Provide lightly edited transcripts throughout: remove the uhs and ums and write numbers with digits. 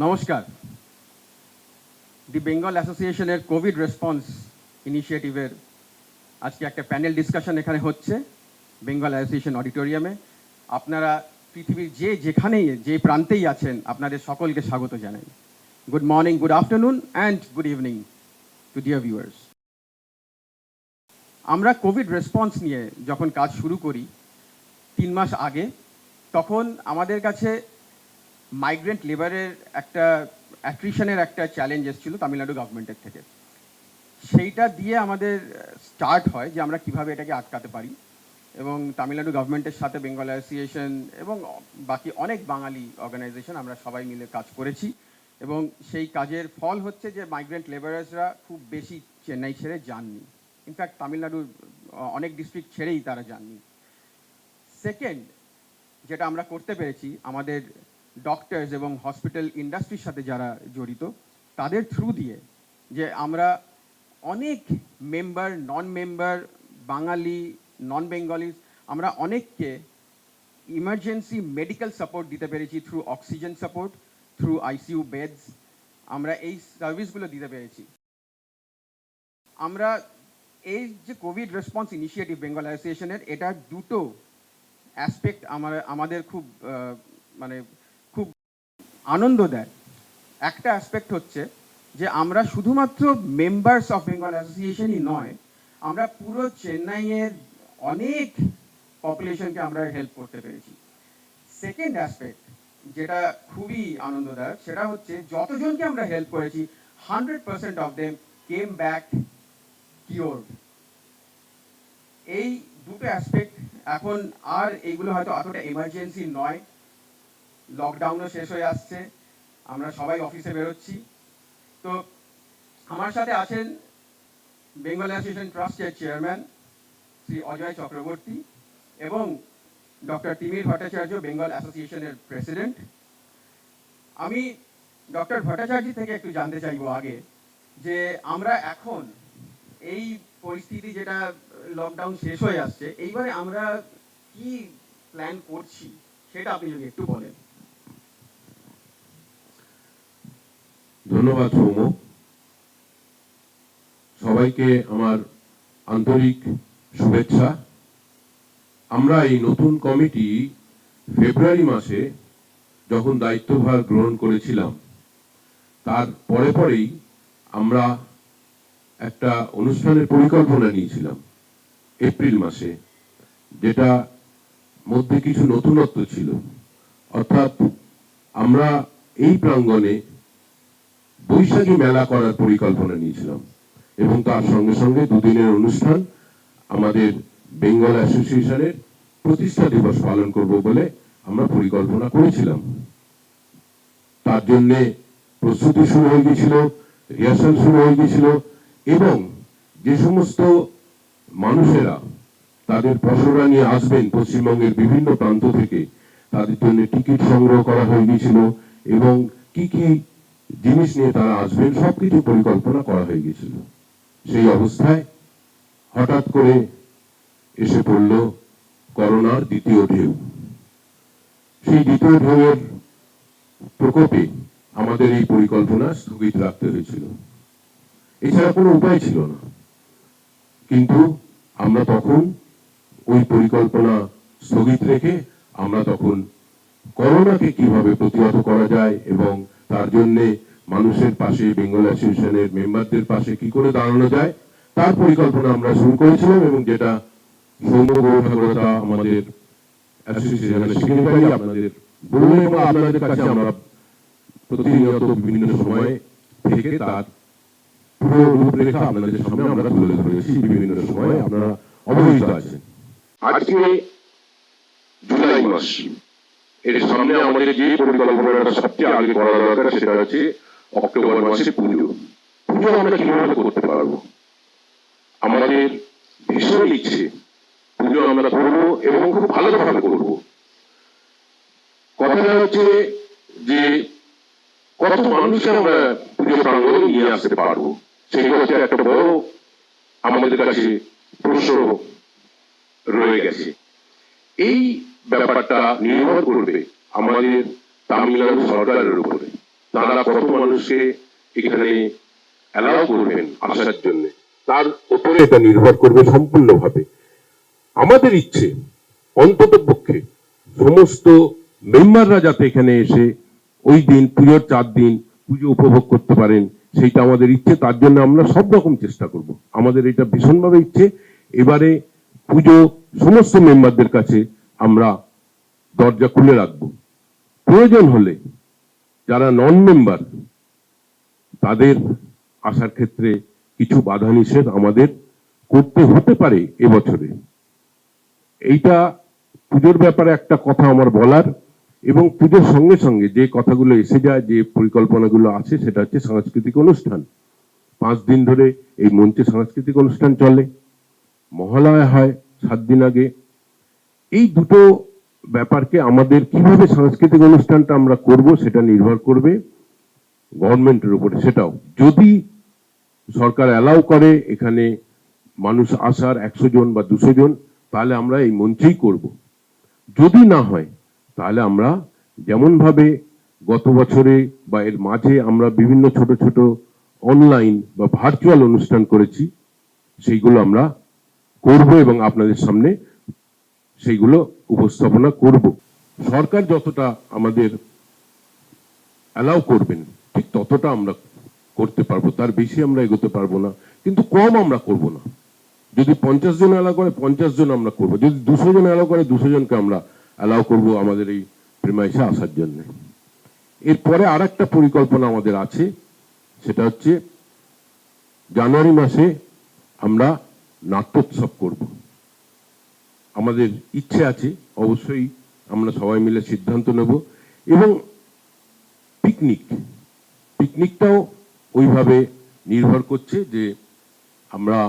নমস্কার। দি বেঙ্গল অ্যাসোসিয়েশনের Covid response ইনিশিয়েটিভের আজকে একটা প্যানেল ডিসকাশন এখানে হচ্ছে বেঙ্গল অ্যাসোসিয়েশন অডিটোরিয়ামে। আপনারা পৃথিবীর যেখানেই যে প্রান্তেই আছেন আপনাদের সকলকে স্বাগত জানাই। Good morning, good afternoon and good evening to dear viewers. আমরা কোভিড রেসপন্স নিয়ে যখন কাজ শুরু করি 3 মাস আগে, তখন আমাদের কাছে মাইগ্রেন্ট লেবারের একটা অ্যাট্রিশনের একটা চ্যালেঞ্জ এসেছিল তামিলনাড়ু গভর্নমেন্টের থেকে। সেইটা দিয়ে আমাদের স্টার্ট হয় যে আমরা কিভাবে এটাকে আটকাতে পারি, এবং তামিলনাড়ু গভর্নমেন্টের সাথে বেঙ্গল অ্যাসোসিয়েশন এবং বাকি অনেক বাঙালি অর্গানাইজেশন আমরা সবাই মিলে কাজ করেছি, এবং সেই কাজের ফল হচ্ছে যে মাইগ্রেন্ট লেবারার্সরা খুব বেশি চেন্নাই ছেড়ে যাননি। ইনফ্যাক্ট তামিলনাড়ুর অনেক ডিস্ট্রিক্ট ছেড়েই তারা যাননি। সেকেন্ড, যেটা আমরা করতে পেরেছি, আমাদের ডক্টরস এবং হসপিটাল ইন্ডাস্ট্রির সাথে যারা জড়িত তাদের থ্রু দিয়ে, যে আমরা অনেক মেম্বার, নন মেম্বার, বাঙালি, নন বেঙ্গলিজ, আমরা অনেককে ইমার্জেন্সি মেডিকেল সাপোর্ট দিতে পেরেছি through oxygen support, through ICU beds. আমরা এই সার্ভিসগুলো দিতে পেরেছি। আমরা এই যে কোভিড রেসপন্স ইনিশিয়েটিভ বেঙ্গল অ্যাসোসিয়েশনের, এটা দুটো অ্যাসপেক্ট আমাদের খুব খুব আনন্দ দেয়। একটা অ্যাসপেক্ট হচ্ছে যে আমরা শুধুমাত্র মেম্বার্স অফ বেঙ্গল অ্যাসোসিয়েশনই নয়, আমরা পুরো চেন্নাইয়ের অনেক পপুলেশনকে আমরা হেল্প করতে পেরেছি। সেকেন্ড অ্যাসপেক্ট যেটা খুবই আনন্দদায়ক, সেটা হচ্ছে যতজনকে আমরা হেল্প করেছি 100% অফ দেম কেম ব্যাক কিওরড। এই দুটো অ্যাসপেক্ট এখন আর এইগুলো হয়তো অতটা এমার্জেন্সি নয়। লকডাউনও শেষ হয়ে আসছে, আমরা সবাই অফিসে বেরোচ্ছি। তো আমার সাথে আছেন বেঙ্গল অ্যাসোসিয়েশন ট্রাস্টের চেয়ারম্যান শ্রী অজয় চক্রবর্তী এবং ডক্টর তিমির ভট্টাচার্য, বেঙ্গল অ্যাসোসিয়েশনের প্রেসিডেন্ট। আমি ডক্টর ভট্টাচার্য থেকে একটু জানতে চাইবো আগে, যে আমরা এখন এই পরিস্থিতি, যেটা লকডাউন শেষ হয়ে আসছে, এইবারে আমরা কি প্ল্যান করছি সেটা আপনি যদি একটু বলেন। ধন্যবাদ সৌম্য। সবাইকে আমার আন্তরিক শুভেচ্ছা। আমরা এই নতুন কমিটি ফেব্রুয়ারি মাসে যখন দায়িত্বভার গ্রহণ করেছিলাম, তার পরেই আমরা একটা অনুষ্ঠানের পরিকল্পনা নিয়েছিলাম এপ্রিল মাসে, যেটা মধ্যে কিছু নতুনত্ব ছিল। অর্থাৎ আমরা এই প্রাঙ্গণে বৈশাখী মেলা করার পরিকল্পনা নিয়েছিলাম, এবং তার সঙ্গে সঙ্গে দুদিনের অনুষ্ঠান, আমাদের বেঙ্গল অ্যাসোসিয়েশনের প্রতিষ্ঠা দিবস পালন করব বলে আমরা পরিকল্পনা করেছিলাম। তার জন্য প্রস্তুতি শুরু হয়ে গিয়েছিল, রিহার্সাল শুরু হয়ে গিয়েছিল, এবং যে সমস্ত মানুষেরা তাদের পসরা নিয়ে আসবেন পশ্চিমবঙ্গের বিভিন্ন প্রান্ত থেকে, তাদের জন্য টিকিট সংগ্রহ করা হয়ে গিয়েছিল, এবং কি কি জিনিস নিয়ে তারা আসবেন সবকিছু পরিকল্পনা করা হয়ে গিয়েছিল। সেই অবস্থায় হঠাৎ করে এসে পড়ল করোনার দ্বিতীয় ঢেউ। সেই দ্বিতীয় ঢেউয়ের প্রকোপে আমাদের এই পরিকল্পনা স্থগিত রাখতে হয়েছিল, এছাড়া কোনো উপায় ছিল না। কিন্তু আমরা তখন ওই পরিকল্পনা স্থগিত রেখে আমরা তখন করোনাকে কিভাবে প্রতিহত করা যায় এবং তার জন্য মানুষের পাশে, বেঙ্গল অ্যাসোসিয়েশনের মেম্বারদের পাশে কি করে দাঁড়ানো যায় তার পরিকল্পনা আমরা শুরু করেছিলাম, এবং যেটা সৌম্য গৌরভাগ্যতা আমাদের অ্যাসোসিয়েশনের সেক্রেটারি আপনাদের বললেন, এবং আপনাদের কাছে আমরা প্রতিনিয়ত বিভিন্ন সময় থেকে তার পুরো রূপরেখা আপনাদের সামনে আমরা তুলে ধরেছি। বিভিন্ন সময় আপনারা অবহিত আছেন। আজকে জুলাই মাস, এর সামনে আমাদের যে পরিকল্পনাটা সবচেয়ে আগে করা দরকার সেটা হচ্ছে অক্টোবর মাসে পুজো। পুজো আমরা কিভাবে করতে পারবো? আমাদের ভীষণ ইচ্ছে পুজো আমরা করবো এবং খুব ভালোভাবে করবো। কথাটা হচ্ছে যে কত মানুষকে আমরা পুজো প্রাঙ্গণে নিয়ে আসতে পারবো, সেটা হচ্ছে একটা বড় আমাদের কাছে প্রশ্ন রয়ে গেছে। এই ব্যাপারটা নির্ভর করবে আমাদের তামিলনাড়ু সরকারের উপরে। তারা কত মানুষকে এখানে অ্যালাউ করবেন আসার জন্য, তার উপরে এটা নির্ভর করবে সম্পূর্ণভাবে। আমাদের ইচ্ছে অন্তত পক্ষে সমস্ত মেম্বাররা যাতে এখানে এসে ওই দিন পুজোর 4 দিন পুজো উপভোগ করতে পারেন, সেইটা আমাদের ইচ্ছে। তার জন্য আমরা সব রকম চেষ্টা করব। আমাদের এটা ভীষণভাবে ইচ্ছে। এবারে পুজো সমস্ত মেম্বারদের কাছে আমরা দরজা খুলে রাখব। প্রয়োজন হলে যারা নন মেম্বার তাদের আসার ক্ষেত্রে কিছু বাধা নিষেধ আমাদের করতে হতে পারে এবছরে। এইটা পুজোর ব্যাপারে একটা কথা আমার বলার, এবং পুজোর সঙ্গে সঙ্গে যে কথাগুলো এসে যায়, যে পরিকল্পনাগুলো আছে, সেটা হচ্ছে সাংস্কৃতিক অনুষ্ঠান। 5 দিন ধরে এই মঞ্চে সাংস্কৃতিক অনুষ্ঠান চলে, মহালয়া হয় 7 দিন আগে। এই দুটো ব্যাপারকে আমাদের কিভাবে সাংস্কৃতিক অনুষ্ঠানটা আমরা করব সেটা নির্ভর করবে গভর্নমেন্টের উপরে। সেটাও যদি সরকার অ্যালাউ করে এখানে মানুষ আসার 100 জন বা 200 জন, তাহলে আমরা এই মঞ্চেই করব। যদি না হয় তাহলে আমরা যেমন ভাবে গত বছরে বা এর মাঝে আমরা বিভিন্ন ছোট ছোট অনলাইন বা ভার্চুয়াল অনুষ্ঠান করেছি, সেইগুলো আমরা করব এবং আপনাদের সামনে সেইগুলো উপস্থাপনা করব। সরকার যতটা আমাদের অ্যালাউ করবেন ঠিক ততটা আমরা করতে পারবো, তার বেশি আমরা এগোতে পারবো না, কিন্তু কম আমরা করব না। যদি 50 জন অ্যালাউ করে 50 জন আমরা করব, যদি 200 জন অ্যালাউ করে 200 জনকে আমরা অ্যালাউ করব আমাদের এই প্রেমাইসে আসার জন্য। এরপরে আর একটা পরিকল্পনা আমাদের আছে, সেটা হচ্ছে জানুয়ারি মাসে আমরা নাট্যোৎসব করব। আমাদের ইচ্ছে আছে, অবশ্যই আমরা সবাই মিলে সিদ্ধান্ত নেব। এবং পিকনিকটাও ওইভাবে নির্ভর করছে যে আমরা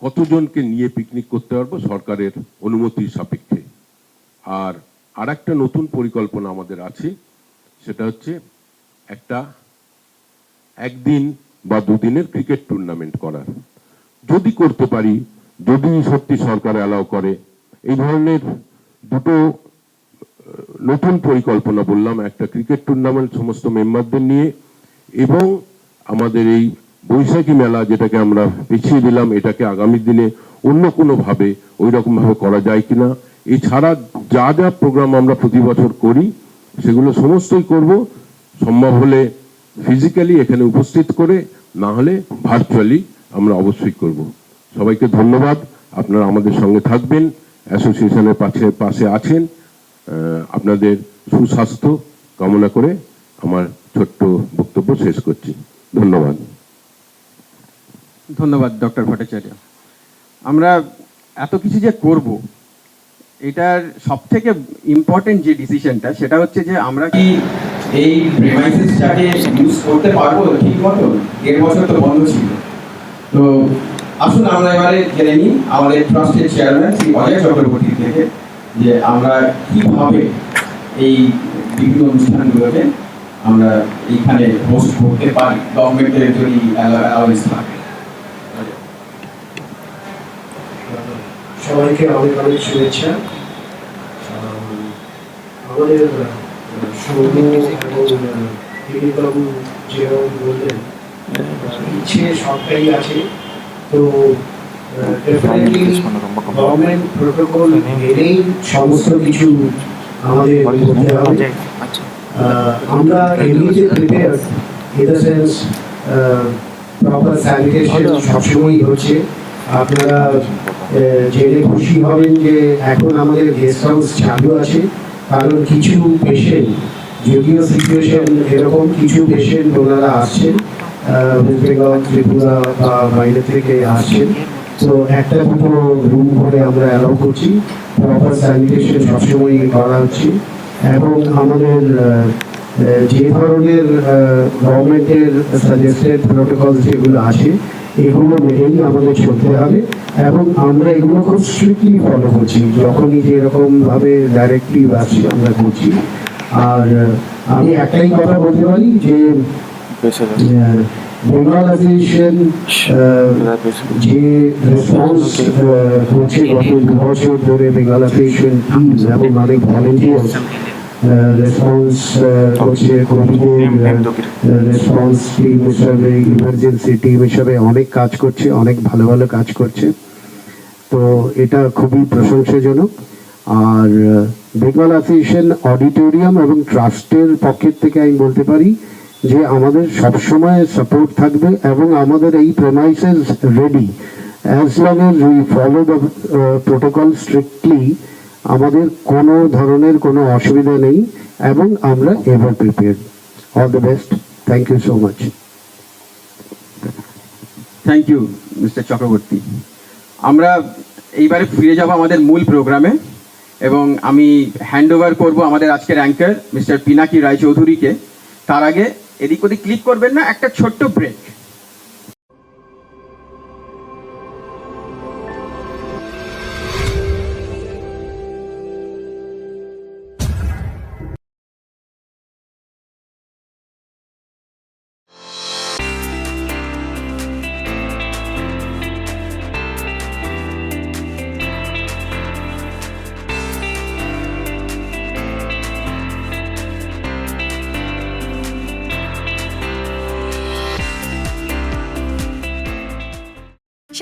কতজনকে নিয়ে পিকনিক করতে পারবো সরকারের অনুমতির সাপেক্ষে। আর একটা নতুন পরিকল্পনা আমাদের আছে, সেটা হচ্ছে একটা 1 দিন বা 2 দিনের ক্রিকেট টুর্নামেন্ট করার। যদি করতে পারি, যদি সত্যি সরকার অ্যালাউ করে, এই ধরনের দুটো নতুন পরিকল্পনা বললাম, একটা ক্রিকেট টুর্নামেন্ট সমস্ত মেম্বারদের নিয়ে, এবং আমাদের এই বৈশাখী মেলা যেটাকে আমরা পিছিয়ে দিলাম, এটাকে আগামী দিনে অন্য কোনো ভাবে ওই রকম ভাবে করা যায় কিনা। এছাড়া যা যা প্রোগ্রাম আমরা প্রতি বছর করি সেগুলো সমস্তই করব, সম্ভব হলে ফিজিক্যালি এখানে উপস্থিত করে, না হলে ভার্চুয়ালি আমরা অবশ্যই করব। সবাইকে ধন্যবাদ, আপনারা আমাদের সঙ্গে থাকবেন, অ্যাসোসিয়েশনের পাশে আছেন। আপনাদের সুস্বাস্থ্য কামনা করে আমার ছোট্ট বক্তব্য শেষ করছি। ধন্যবাদ। ধন্যবাদ ডক্টর ভট্টাচার্য। আমরা এত কিছু যে করব, এটার সব থেকে ইম্পর্টেন্ট যে ডিসিশনটা সেটা হচ্ছে যে আমরা কি এই প্রিমাইসেসটাকে ইউজ করতে পারবো ঠিক মতো। 1.5 বছর তো বন্ধ ছিল। তো আসুন আমরা এবারে জেনে নিই আমাদের ট্রাস্টের চেয়ারম্যান শ্রী অজয় চক্রবর্তী থেকে যে আমরা কিভাবে এই বিভিন্ন অনুষ্ঠানগুলোকে আমরা এইখানে হোস্ট করতে পারি, গভর্নমেন্টের যদি অ্যালাউন্স থাকে। সবাইকে অনেক অনেক শুভেচ্ছা। আমাদের সৌম্য এবং দিলীপবাবু যেরকম বললেন, ইচ্ছে সবটাই আছে। তো ডেফিনেটলি গভর্নমেন্ট প্রোটোকল মেনেই সমস্ত কিছু আমাদের করতে হবে। আমরা এমনিতে prepare, in the sense proper sanitation সবসময়ই হচ্ছে। আপনারা জেনে খুশি হবেন যে এখন আমাদের গেস্ট হাউস চালু আছে, কারণ কিছু পেশেন্ট, যদিও সিচুয়েশন এরকম, কিছু পেশেন্ট ওনারা আসছেন ওয়েস্ট বেঙ্গল, ত্রিপুরা বা বাইরে থেকে আসছেন। তো একটা দুটো রুম করে আমরা অ্যালাউ করছি, প্রপার স্যানিটেশন সবসময় করা হচ্ছে। এবং আমাদের যে ধরনের গভর্নমেন্টের সাজেস্টেড প্রোটোকল যেগুলো আছে এগুলো মেনেই আমাদের চলতে হবে, এবং আমরা এগুলো খুব স্ট্রিক্টলি ফলো করছি। যখনই যেরকমভাবে ডাইরেক্টলি আসছি আমরা করছি। আর আমি একটাই কথা বলতে পারি যে বেঙ্গল অ্যাসোসিয়েশন যে রেসপন্স করছে গত 2 বছর ধরে, বেঙ্গল অ্যাসোসিয়েশন টিমস এবং অনেক ভলেন্টিয়ার্স, রেসপন্স করছে, কোভিডের রেসপন্স টিম হিসাবে, ইমার্জেন্সি টিম হিসাবে অনেক কাজ করছে, অনেক ভালো ভালো কাজ করছে। তো এটা খুবই প্রশংসাজনক। আর বেঙ্গল অ্যাসোসিয়েশন অডিটোরিয়াম এবং ট্রাস্টের পক্ষের থেকে আমি বলতে পারি যে আমাদের সবসময় সাপোর্ট থাকবে এবং আমাদের এই premises ready as long as we follow the protocol strictly. আমাদের কোনো ধরনের কোনো অসুবিধা নেই এবং আমরা ever prepared. All the best, thank you so much. Thank you mister Chakraborty. আমরা এইবারে ফিরে যাব আমাদের মূল প্রোগ্রামে এবং আমি হ্যান্ড ওভার করবো আমাদের আজকের অ্যাঙ্কার মিস্টার পিনাকি রায়চৌধুরীকে। তার আগে এদিক ওদিক ক্লিক করবেন না, একটা ছোট্ট ব্রেক।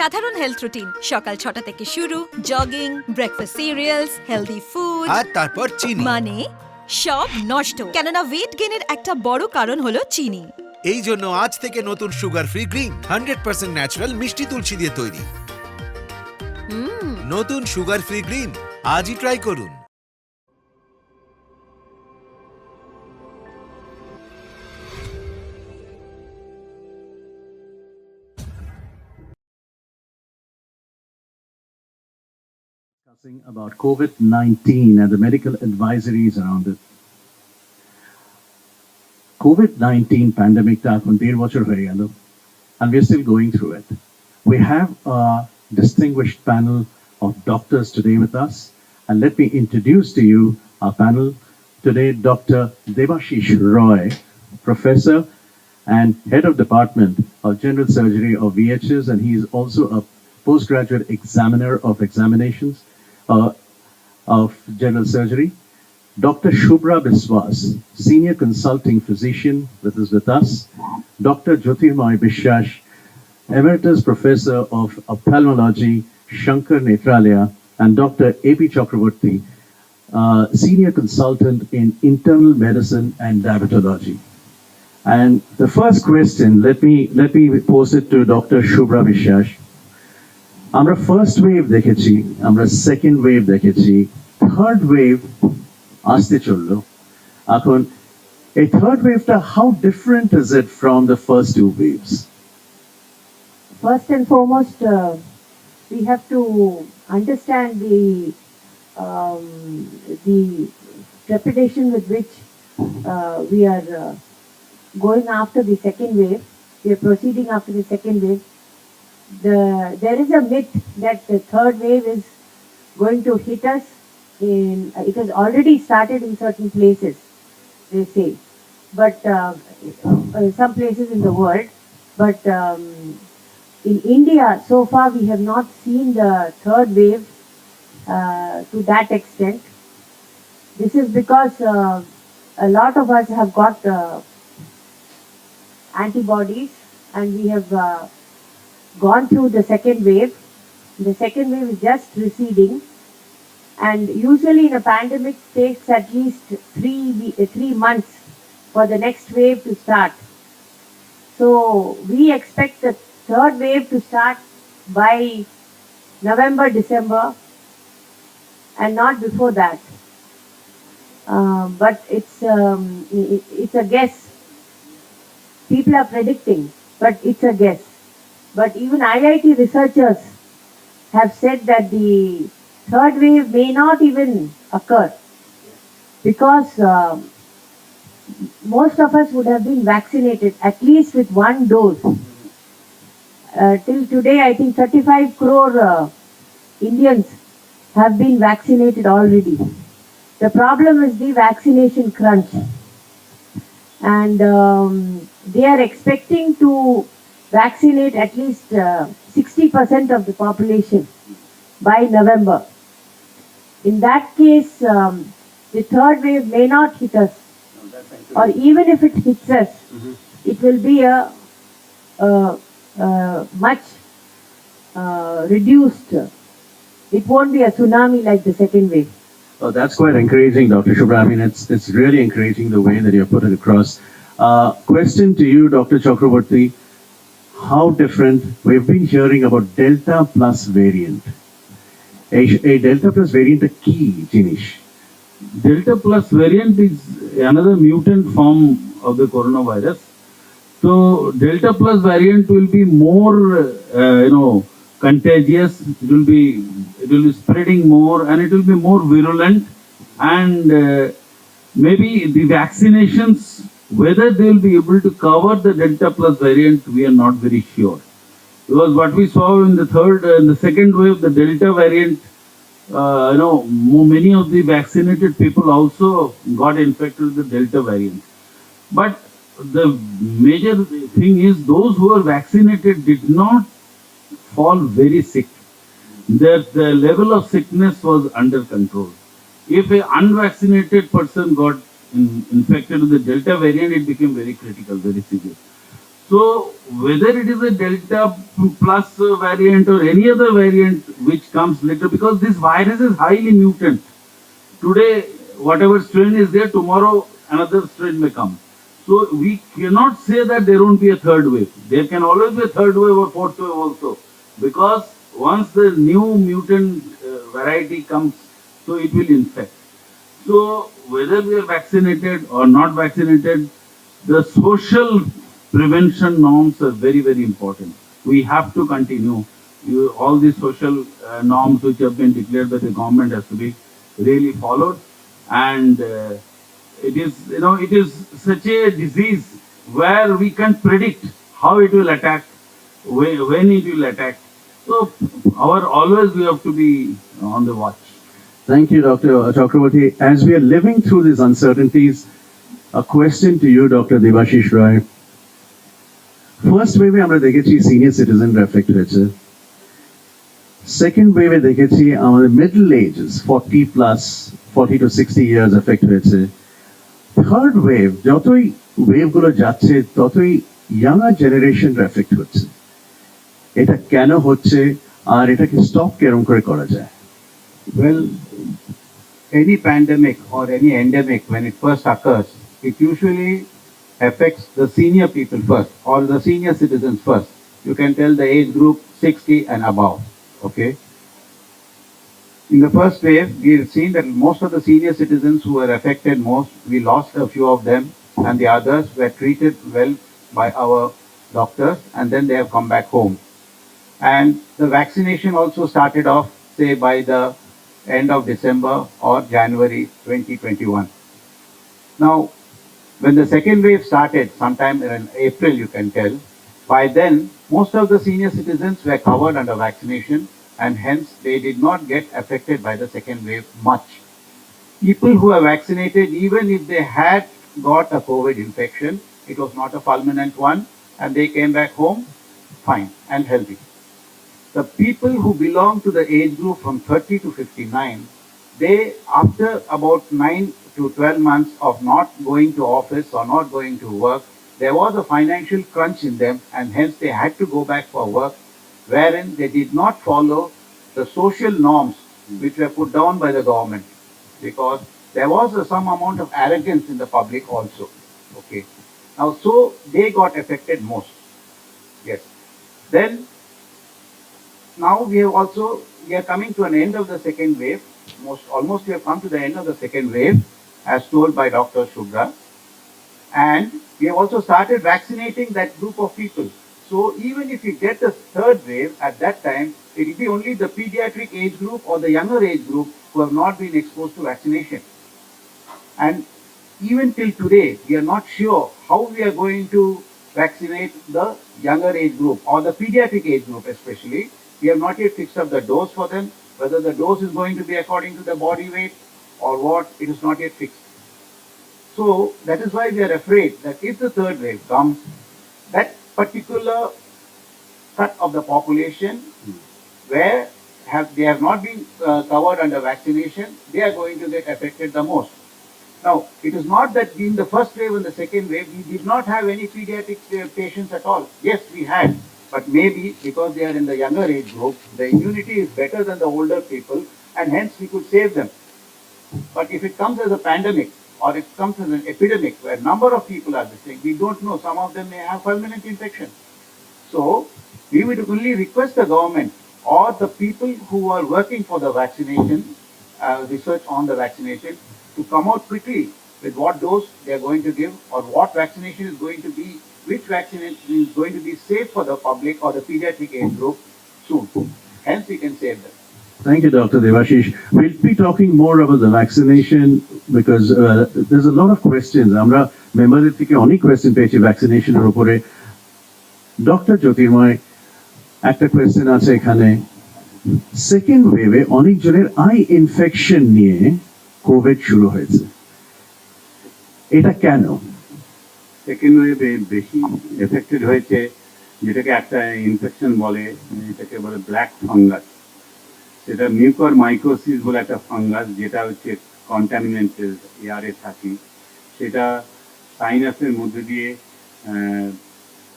সাধারণ হেলথ রুটিন, সকাল 6টা থেকে শুরু, jogging, breakfast cereals, healthy food, আর তারপর চিনি। মানে সব নষ্ট। কেননা ওয়েট গেইনের একটা বড় কারণ হলো চিনি। এই জন্য আজ থেকে নতুন সুগার ফ্রি গ্রিন 100% ন্যাচারাল মিষ্টি তুলসী দিয়ে তৈরি। নতুন সুগার ফ্রি গ্রিন আজই ট্রাই করুন। Discussing about COVID-19 and the medical advisories around it. COVID-19 pandemic ta ekhon 1.5 বছর হয়ে গেল, and we're still going through it. We have a distinguished panel of doctors today with us, and let me introduce to you our panel today. Dr. Debashish Roy, Professor and Head of Department of General Surgery of VHS, and he is also a postgraduate examiner of examinations of general surgery. Dr. Shubhra Biswas, Senior Consulting Physician, that is with us. Dr. Jyotirmoy Biswas, Emeritus Professor of Ophthalmology, Shankar Netralaya, and Dr. A.P. Chakraborty, Senior Consultant in Internal Medicine and Diabetology. And the first question, let me pose it to Dr. Shubhra Biswas. আমরা first wave দেখেছি, আমরা second wave দেখেছি, third wave আসতে চললো। এখন এই third ওয়েভটা how different is it from the first two waves? First and foremost, we have to understand the trepidation with which we are going after the second wave. We are proceeding after the second wave. There is a myth that the third wave is going to hit us it has already started in certain places, they say, but some places in the world, but in India so far we have not seen the third wave to that extent. This is because a lot of us have got antibodies, and we have gone through the second wave. The second wave is just receding, and usually in a pandemic takes at least 3 months for the next wave to start. So we expect the third wave to start by November, December, and not before that. But it's a guess. People are predicting, but it's a guess. But even IIT researchers have said that the third wave may not even occur because most of us would have been vaccinated at least with 1 dose. Till today, I think 35 crore Indians have been vaccinated already. The problem is the vaccination crunch, and they are expecting to vaccinate at least 60% of the population by November. In that case, the third wave may not hit us, or even if it hits us, it will be a much reduced. It won't be a tsunami like the second wave. Oh, that's quite encouraging, Dr. Shubhra. I mean, it's really encouraging the way that you put it across. Question to you, Dr. Chakraborty. How different, we've been hearing about Delta plus variant. A Delta plus variant a key, Jinish. Delta plus variant is another mutant form of the coronavirus. So Delta plus variant will be more, contagious. It will be spreading more, and it will be more virulent. And maybe the vaccinations, whether they will be able to cover the Delta plus variant, we are not very sure. Because what we saw in the second wave, the Delta variant, many of the vaccinated people also got infected with the Delta variant. But the major thing is those who were vaccinated did not fall very sick. The level of sickness was under control. If an unvaccinated person got infected with the Delta variant, it became very critical, very severe. So whether it is a Delta plus variant or any other variant which comes later, because this virus is highly mutant. Today, whatever strain is there, tomorrow another strain may come. So we cannot say that there won't be a third wave. There can always be a third wave or fourth wave also. Because once the new mutant variety comes, so it will infect. So whether we are vaccinated or not vaccinated, the social prevention norms are very, very important. We have to continue. All these social norms which have been declared by the government has to be really followed. And it is such a disease where we can predict how it will attack, when it will attack. So always we have to be on the watch. Thank you, Dr. Chakraborty. As we are living through these uncertainties, a question to you, Dr. Debashish Roy. First wave আমরা দেখেছি senior সিটিজেনরা effect হয়েছে, second ওয়েভে দেখেছি আমাদের middle ages 40 to 60 years effect হয়েছে, third wave যতই ওয়েভগুলো যাচ্ছে ততই ইয়াঙ্গার জেনারেশনরা এফেক্ট হচ্ছে। এটা কেন হচ্ছে আর এটাকে স্টপ কেরম করে করা যায়? Well, any pandemic or any endemic, when it first occurs, it usually affects the senior people first, or the senior citizens first. You can tell the age group 60 and above, okay? In the first wave, we've seen that most of the senior citizens who were affected most, we lost a few of them, and the others were treated well by our doctors, and then they have come back home. And the vaccination also started off, say, by the end of December or January 2021. Now, when the second wave started, sometime in April, you can tell, by then, most of the senior citizens were covered under vaccination, and hence they did not get affected by the second wave much. People who are vaccinated, even if they had got a COVID infection, it was not a fulminant one, and they came back home fine and healthy. The people who belong to the age group from 30 to 59, they, after about 9 to 12 months of not going to office or not going to work, there was a financial crunch in them, and hence they had to go back for work, wherein they did not follow the social norms which were put down by the government, because there was some amount of arrogance in the public also. Okay. Now, so they got affected most. Yes. Then, now we are coming to an end of the second wave. Almost we have come to the end of the second wave, as told by Dr. Shubhra. And we have also started vaccinating that group of people. So even if we get the third wave, at that time, it will be only the pediatric age group or the younger age group who have not been exposed to vaccination. And even till today, we are not sure how we are going to vaccinate the younger age group or the pediatric age group especially. We have not yet fixed up the dose for them. Whether the dose is going to be according to the body weight or what, it is not yet fixed. So that is why we are afraid that if the third wave comes, that particular cut of the population where they have not been covered under vaccination, they are going to get affected the most. Now, it is not that in the first wave and the second wave, we did not have any pediatric patients at all. Yes, we had, but maybe because they are in the younger age group, the immunity is better than the older people, and hence we could save them. But if it comes as a pandemic, or it comes as an epidemic, where number of people are missing, we don't know, some of them may have fulminant infection. So, we would only request the government or the people who are working for the vaccination, research on the vaccination, to come out quickly with what dose they are going to give, or what vaccination is going to be, which vaccination is going to be safe for the public or the pediatric age group soon. Hence, we can save them. Thank you, Dr. Devashish. We'll be talking more about the vaccination because there's a lot of questions. আমরা মেম্বারদের থেকে অনেক question পেয়েছি ভ্যাকসিনেশনের উপরে। Doctor জ্যোতির্ময়, একটা question আছে এখানে। Second ওয়েভে অনেকজনের আই ইনফেকশন নিয়ে কোভিড শুরু হয়েছে, এটা কেন? সেকেন্ড ওয়েভে বেশি এফেক্টেড হয়েছে যেটাকে একটা ইনফেকশন বলে, এটাকে বলে ব্ল্যাক ফাঙ্গাস। সেটা মিউকর মাইকোসিস বলে একটা ফাঙ্গাস, যেটা হচ্ছে কন্টামিনেন্টেড এয়ারে থাকে। সেটা সাইনাসের মধ্যে দিয়ে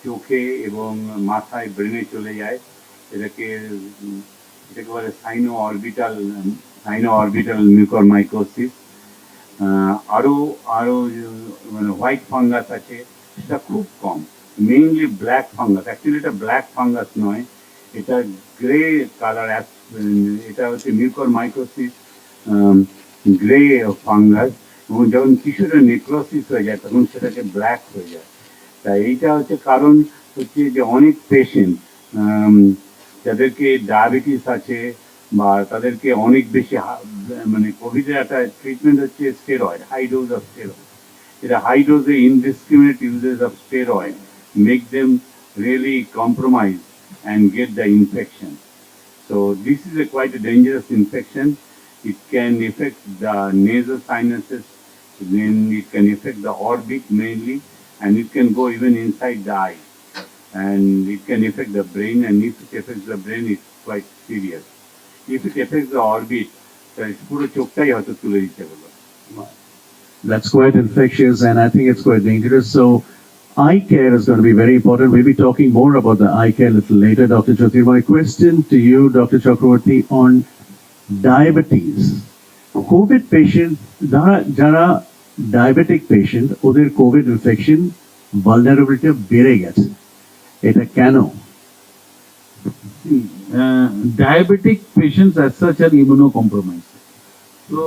চোখে এবং মাথায় ব্রেনে চলে যায়। এটাকে বলে সাইনো অরবিটাল মিউকর মাইকোসিস। আরো মানে হোয়াইট ফাঙ্গাস আছে, সেটা খুব কম। মেইনলি ব্ল্যাক ফাঙ্গাস, অ্যাকচুয়ালি এটা ব্ল্যাক ফাঙ্গাস নয়, এটা গ্রে কালার। এটা হচ্ছে মিউকর মাইকোসিস গ্রে ফাঙ্গাস, এবং যখন টিস্যুটা নেক্রোসিস হয়ে যায় তখন সেটাকে ব্ল্যাক হয়ে যায়। তাই এইটা হচ্ছে কারণ হচ্ছে যে অনেক পেশেন্ট যাদেরকে ডায়াবেটিস আছে বা তাদেরকে অনেক বেশি মানে কোভিডের একটা ট্রিটমেন্ট হচ্ছে steroid, high dose of steroid. এটা হাই ডোজে indiscriminate uses of steroid make them really compromise and get the infection. So this is a quite a dangerous infection. It can affect the nasal sinuses, then it can affect the orbit mainly, and it can go even inside the eye. And it can affect the brain, and if it affects the brain, it's quite serious. If it affects the orbit, puro choktai hoto tule dite bolo. That's quite infectious and I think it's quite dangerous. So eye care is going to be very important. We'll be talking more about the eye care a little later. Dr. Jyotirmoy, question to you, Dr. Chakraborty, on diabetes. COVID patient, jara diabetic patient, ওদের COVID infection vulnerability বেড়ে গেছে, এটা কেন? Diabetic patients as such are immunocompromised. So,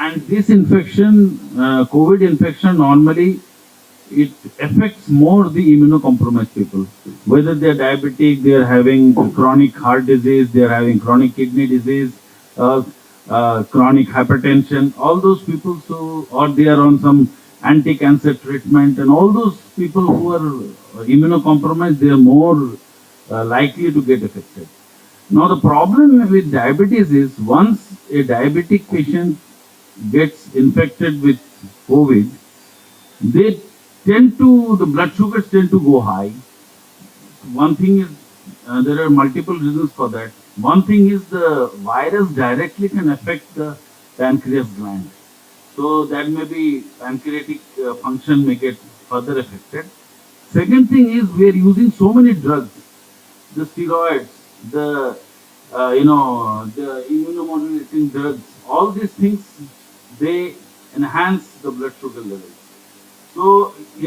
and this infection, COVID infection, normally it affects more the immunocompromised people. Whether they are diabetic, they are having chronic heart disease, they are having chronic kidney disease, chronic hypertension, all those people, so, or they are on some anti-cancer treatment, and all those people who are immunocompromised, they are more likely to get affected. Now the problem with diabetes is once a diabetic patient gets infected with COVID, the blood sugars tend to go high. One thing is, there are multiple reasons for that. One thing is the virus directly can affect the pancreas gland. So that may be pancreatic function may get further affected. Second thing is we are using so many drugs, the steroids, the immunomodulating drugs, all these things, they enhance the blood sugar levels. So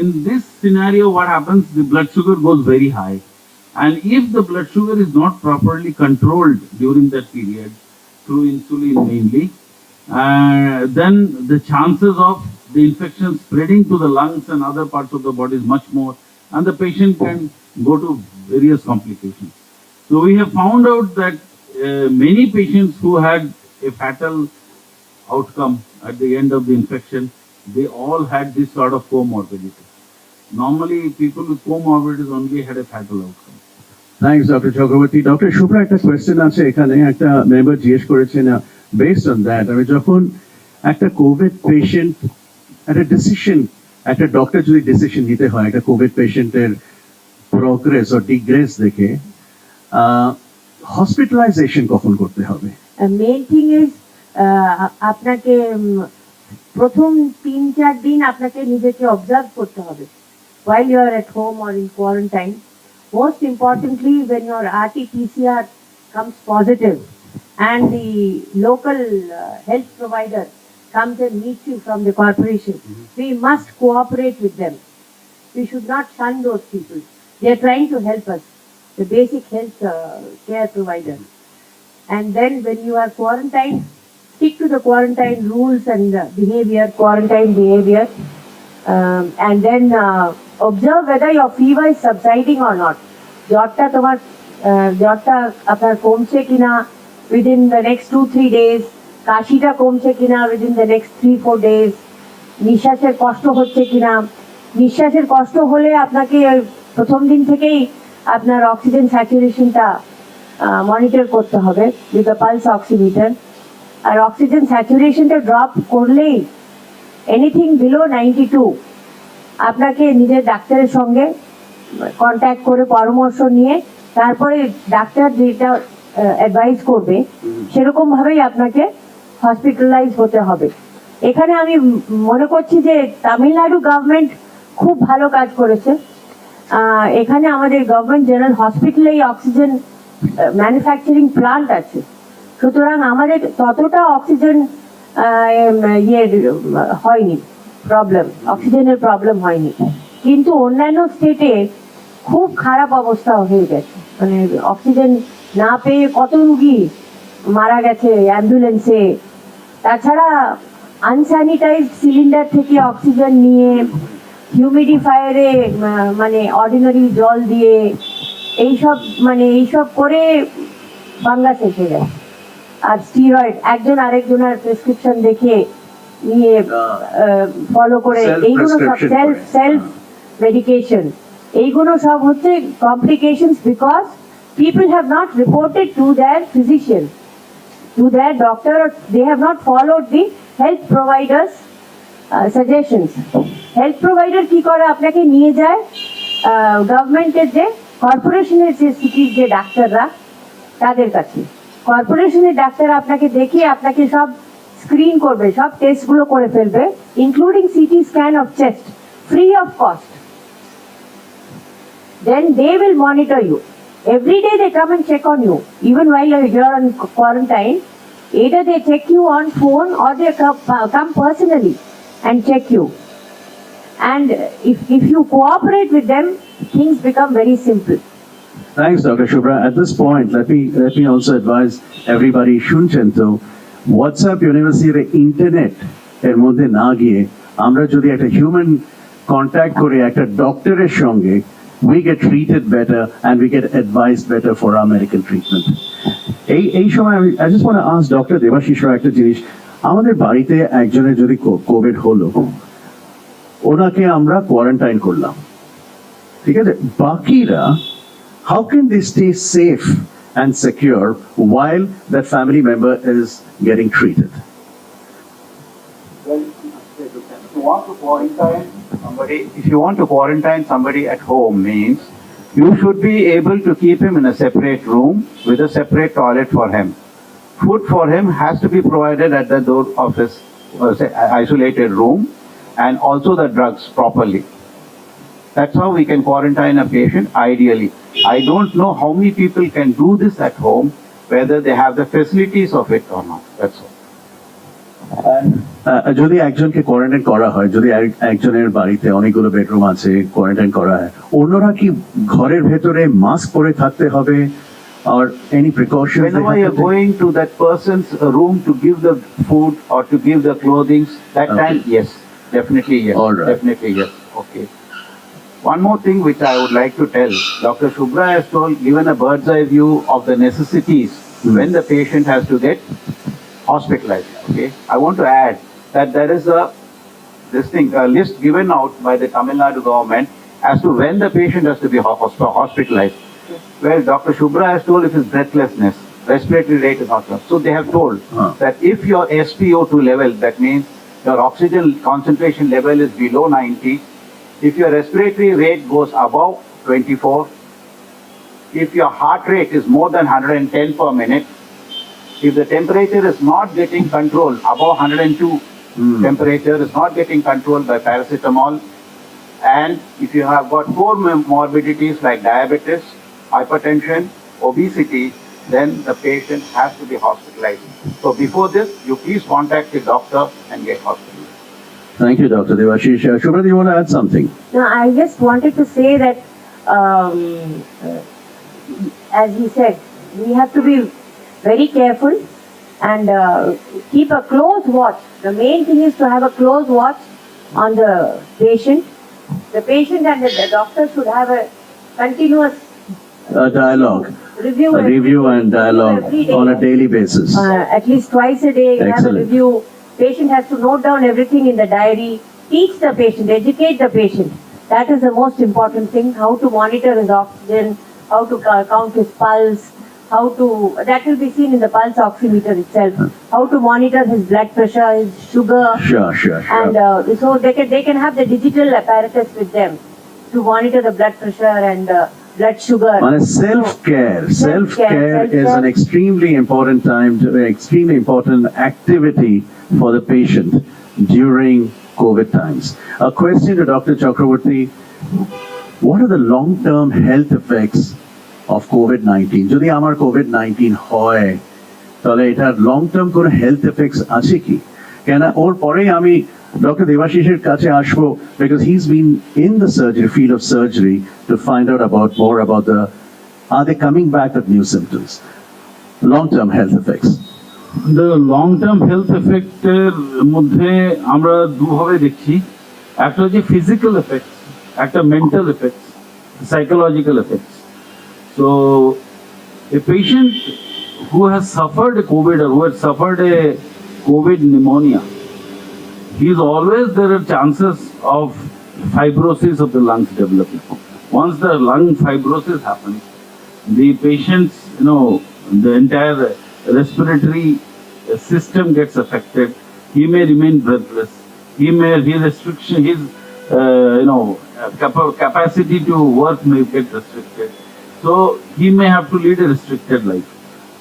in this scenario, what happens? The blood sugar goes very high. And if the blood sugar is not properly controlled during that period, through insulin mainly, then the chances of the infection spreading to the lungs and other parts of the body is much more, and the patient can go to various complications. So we have found out that many patients who had a fatal outcome at the end of the infection, they all had this sort of comorbidity. Normally, people with comorbidities only had a fatal outcome. Thanks, Dr. Chakraborty. Dr. Shubhra, একটা question আছে এখানে, একটা member জিজ্ঞেস করেছেন, based on that, আমি যখন একটা Covid patient একটা ডিসিশন, একটা ডক্টর যদি ডিসিশন নিতে হয় একটা কোভিড পেশেন্টের প্রোগ্রেস ও ডিগ্রেস দেখে, হসপিটালাইজেশন কখন করতে হবে? মেইন থিং ইজ আপনাকে প্রথম 3-4 দিন আপনাকে নিজেকে অবজার্ভ করতে হবে while you are at home or in quarantine. Most importantly, when your RT-PCR comes positive and the local health provider comes and meets you from the corporation, we must cooperate with them. We should not shun those people. They are trying to help us, the basic health care provider. And then when you are quarantined, stick to the quarantine rules and quarantine behavior, and then observe whether your fever is subsiding or not. জ্বরটা আপনার কমছে কিনা within the next 2-3 days, কাশিটা কমছে কিনা within the next 3-4 days, নিঃশ্বাসের কষ্ট হচ্ছে কিনা। নিঃশ্বাসের কষ্ট হলে আপনাকে প্রথম দিন থেকেই আপনার অক্সিজেন স্যাচুরেশনটা মনিটর করতে হবে উইথ দ্য পালস অক্সিমিটার। আর অক্সিজেন স্যাচুরেশনটা ড্রপ করলেই এনিথিং বিলো 92 আপনাকে নিজের ডাক্তারের সঙ্গে কন্ট্যাক্ট করে পরামর্শ নিয়ে তারপরে ডাক্তার যেটা অ্যাডভাইস করবে সেরকম ভাবেই আপনাকে হসপিটালাইজ হতে হবে। এখানে আমি মনে করছি যে তামিলনাড়ু গভর্নমেন্ট খুব ভালো কাজ করেছে। এখানে আমাদের গভর্নমেন্ট জেনারেল হসপিটালে অক্সিজেন ম্যানুফ্যাকচারিং প্লান্ট আছে, সুতরাং আমাদের ততটা অক্সিজেন হয়নি প্রবলেম, অক্সিজেনের প্রবলেম হয়নি। কিন্তু অন্যান্য স্টেটে খুব খারাপ অবস্থা হয়ে গেছে, মানে অক্সিজেন না পেয়ে কত রুগী মারা গেছে অ্যাম্বুলেন্সে। তাছাড়া আনস্যানিটাইজড সিলিন্ডার থেকে অক্সিজেন নিয়ে হিউমিডিফায়ারে মানে অর্ডিনারি জল দিয়ে এইসব করে ফাঙ্গাস এসে যায়। আর স্টিরয়েড একজন আরেকজনের প্রেসক্রিপশন দেখে নিয়ে ফলো করে এইগুলো সব সেলফ মেডিকেশন, এইগুলো সব হচ্ছে complications because people have not reported to their physician, to their doctor, or they have not followed the health providers suggestions. Health provider কি করে আপনাকে নিয়ে যায় গভর্নমেন্টের যে কর্পোরেশনের যে সিটির যে ডাক্তাররা তাদের কাছে। কর্পোরেশনের ডাক্তার আপনাকে দেখিয়ে আপনাকে সব স্ক্রিন করবে, সব টেস্টগুলো করে ফেলবে, including CT scan of chest, free of cost. Then they will monitor you. Every day they come and check on you, even while you're on quarantine. Either they check you on phone or they come personally and check you. And if you cooperate with them, things become very simple. Thanks, Dr. Shubhra. At this point, let me also advise everybody, শুনছেন WhatsApp University internet এর মধ্যে না গিয়ে আমরা যদি একটা human contact করে একটা ডক্টরের সঙ্গে, we get treated better and we get advised better for our medical treatment. এই সময় I just want to ask Dr. Debashish Rai একটা জিনিস, আমাদের বাড়িতে একজনের যদি কোভিড হলো, ওনাকে আমরা কোয়ারেন্টাইন করলাম, ঠিক আছে, বাকিরা how can they stay safe and secure while that family member is getting treated? Well, if you want to quarantine somebody at home means you should be able to keep him in a separate room with a separate toilet for him. Food for him has to be provided at the door of his isolated room, and also the drugs properly. That's how we can quarantine a patient ideally. I don't know how many people can do this at home, whether they have the facilities of it or not. That's all. যদি একজনকে quarantine করা হয়, যদি একজনের বাড়িতে অনেকগুলো bedroom আছে, quarantine করা হয়, অন্যরা কি ঘরের ভেতরে মাস্ক পরে থাকতে হবে or any precautions? Whenever you're going to that person's room to give the food or to give the clothing, that time, yes, definitely yes. All right. Definitely yes. Okay. One more thing which I would like to tell, Dr. Shubhra has given a bird's eye view of the necessities when the patient has to get hospitalized. Okay, I want to add that there is a list given out by the Tamil Nadu government as to when the patient has to be hospitalized. Well, Dr. Shubhra has told if it's breathlessness, respiratory rate is not enough. So they have told that if your SpO2 level, that means your oxygen concentration level is below 90, if your respiratory rate goes above 24, if your heart rate is more than 110 per minute, if the temperature is not getting controlled above 102, Temperature is not getting controlled by paracetamol. And if you have got comorbidities like diabetes, hypertension, obesity, then the patient has to be hospitalized. So before this, you please contact the doctor and get hospitalized. Thank you, Dr. Devashish. Shubhra, you want to add something? No, I just wanted to say that, as he said, we have to be very careful and keep a close watch. The main thing is to have a close watch on the patient. The patient and the doctor should have a continuous Dialogue. review And dialogue every day. on a daily basis. At least twice a day, have a Excellent. review. Patient has to note down everything in the diary. Teach the patient, educate the patient. That is the most important thing. How to monitor his oxygen, how to count his pulse, that will be seen in the pulse oximeter itself. How to monitor his blood pressure, his sugar. Sure. And so they can have the digital apparatus with them to monitor the blood pressure and blood sugar. On self-care. Self-care is an extremely important extremely important activity for the patient during COVID times. A question to Dr. Chakraborty. What are the long-term health effects of COVID-19? যদি আমার COVID-19 হয় তাহলে এটার long-term কোনো health effects আছে কি? কেন ওর পরে আমি Dr. Devashish's কাছে আসবো because he's been in the field of surgery to find out more about are they coming back with new symptoms? Long-term health effects. The long-term health effect মধ্যে আমরা দুভাবে দেখছি, একটা হচ্ছে physical effects, একটা mental effects, psychological effects. So a patient who has suffered a COVID or who has suffered a COVID pneumonia, there are chances of fibrosis of the lungs developing. Once the lung fibrosis happens, the patient's, the entire respiratory system gets affected. He may remain breathless. His capacity to work may get restricted. So he may have to lead a restricted life.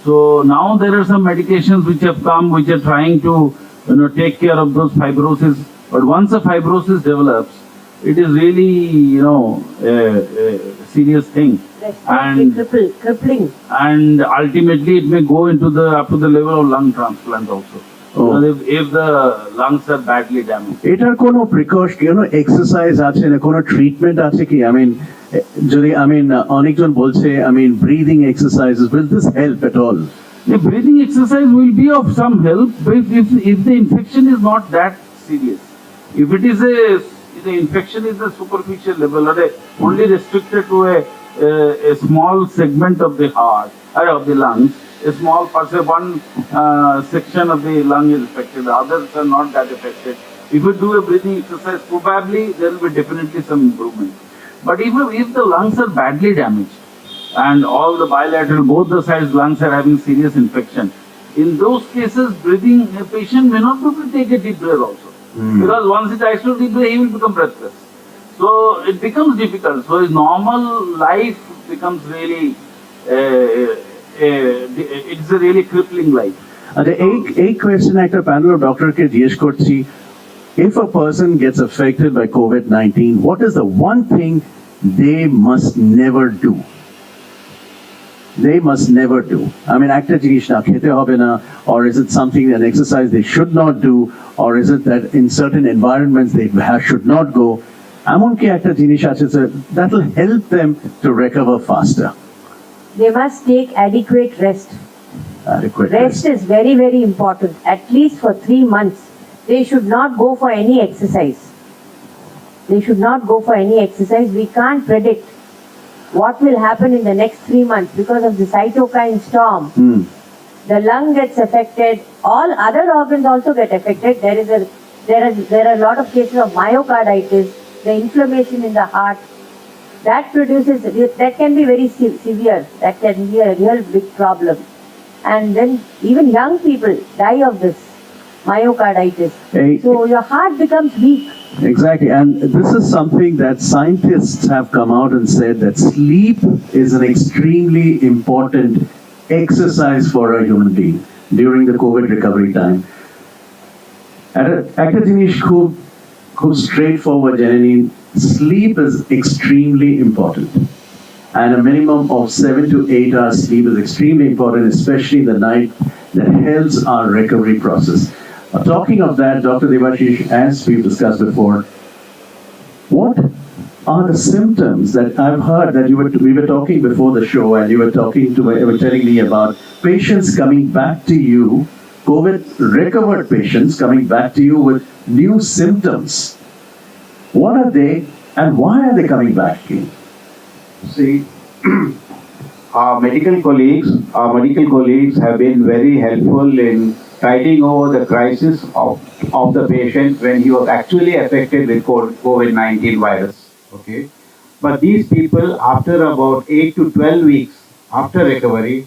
So now there are some medications which have come, which are trying to take care of those fibrosis. But once a fibrosis develops, it is really, a serious thing. And crippling. And ultimately it may go into up to the level of lung transplant also. If the lungs are badly damaged. এটার কোনো precaution, exercise আছে না, কোনো treatment আছে কি? অনেকজন বলছে, breathing exercises, will this help at all? The breathing exercise will be of some help if the infection is not that serious. If it is the infection is a superficial level or only restricted to a small segment of the heart or of the lungs, a small one section of the lung is affected, the others are not that affected. If you do a breathing exercise, probably there will be definitely some improvement. But if the lungs are badly damaged and all the bilateral, both the sides lungs are having serious infection, in those cases, a patient may not be able to take a deep breath also. Because once he tries to deep breath, he will become breathless. So it becomes difficult. So his normal life becomes really, it's a really crippling life. এই question একটা panel of doctorকে জিজ্ঞেস করছি, if a person gets affected by COVID-19, what is the one thing they must never do? They must never do. একটা জিনিস না খেতে হবে না, or is it something, an exercise they should not do, or is it that in certain environments they should not go? এমন কি একটা জিনিস আছে that will help them to recover faster? They must take adequate rest. Adequate rest is very, very important. At least for 3 months, they should not go for any exercise. They should not go for any exercise. We can't predict what will happen in the next 3 months because of the cytokine storm. The lung gets affected. All other organs also get affected. There are a lot of cases of myocarditis, the inflammation in the heart. That can be very severe. That can be a real big problem. And then even young people die of this myocarditis. So your heart becomes weak. Exactly, and this is something that scientists have come out and said that sleep is an extremely important exercise for a human being during the COVID recovery time. একটা জিনিস খুব straightforward জেনে sleep is extremely important. And a minimum of 7 to 8 hours sleep is extremely important, especially in the night, that helps our recovery process. Talking of that, Dr. Devashish, as we've discussed before, what are the symptoms that I've heard that we were talking before the show, and you were telling me about patients coming back to you, COVID recovered patients coming back to you with new symptoms. What are they, and why are they coming back? See, our medical colleagues have been very helpful in tiding over the crisis of the patient when he was actually affected with COVID-19 virus. Okay, but these people, after about 8 to 12 weeks after recovery,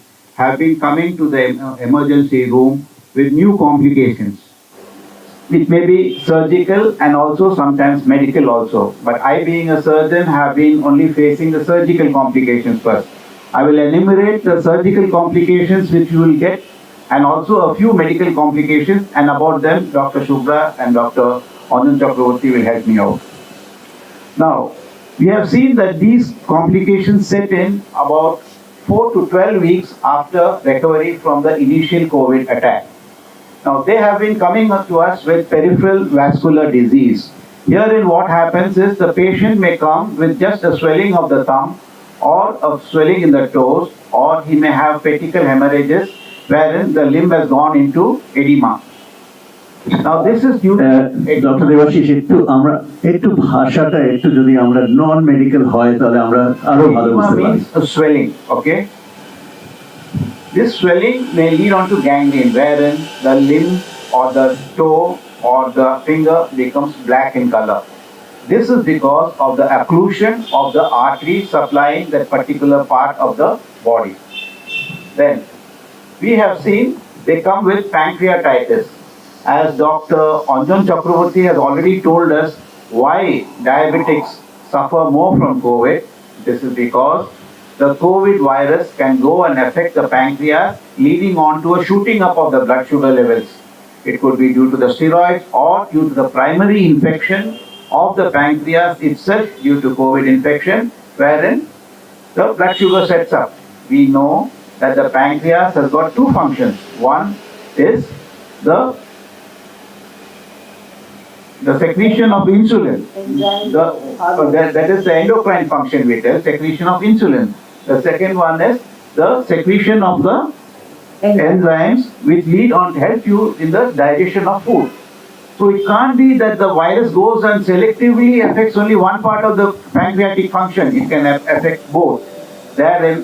have been coming to the emergency room with new complications. It may be surgical and also sometimes medical also. But I, being a surgeon, have been only facing the surgical complications first. I will enumerate the surgical complications which you will get, and also a few medical complications, and about them Dr. Shubhra and Dr. Anjan Chakraborty will help me out. Now, we have seen that these complications set in about 4 to 12 weeks after recovery from the initial COVID attack. Now, they have been coming up to us with peripheral vascular disease. Herein what happens is the patient may come with just a swelling of the thumb or a swelling in the toes, or he may have petechial hemorrhages wherein the limb has gone into edema. Now, this is due to Dr. Devashish, একটু ভাষাটা একটু যদি আমরা non medical হয় তাহলে আমরা আরো ভালো বুঝতে পারি। Edema means a swelling, okay? This swelling may lead on to gangrene, wherein the limb or the toe or the finger becomes black in color. This is because of the occlusion of the artery supplying that particular part of the body. Then, we have seen they come with pancreatitis. As Dr. Anjan Chakraborty has already told us why diabetics suffer more from COVID. This is because the COVID virus can go and affect the pancreas, leading on to a shooting up of the blood sugar levels. It could be due to the steroids or due to the primary infection of the pancreas itself due to COVID infection, wherein the blood sugar sets up. We know that the pancreas has got two functions. One is the secretion of insulin. That is the endocrine function we tell, secretion of insulin. The second one is the secretion of the enzymes which lead on to help you in the digestion of food. So it can't be that the virus goes and selectively affects only one part of the pancreatic function. It can affect both, therein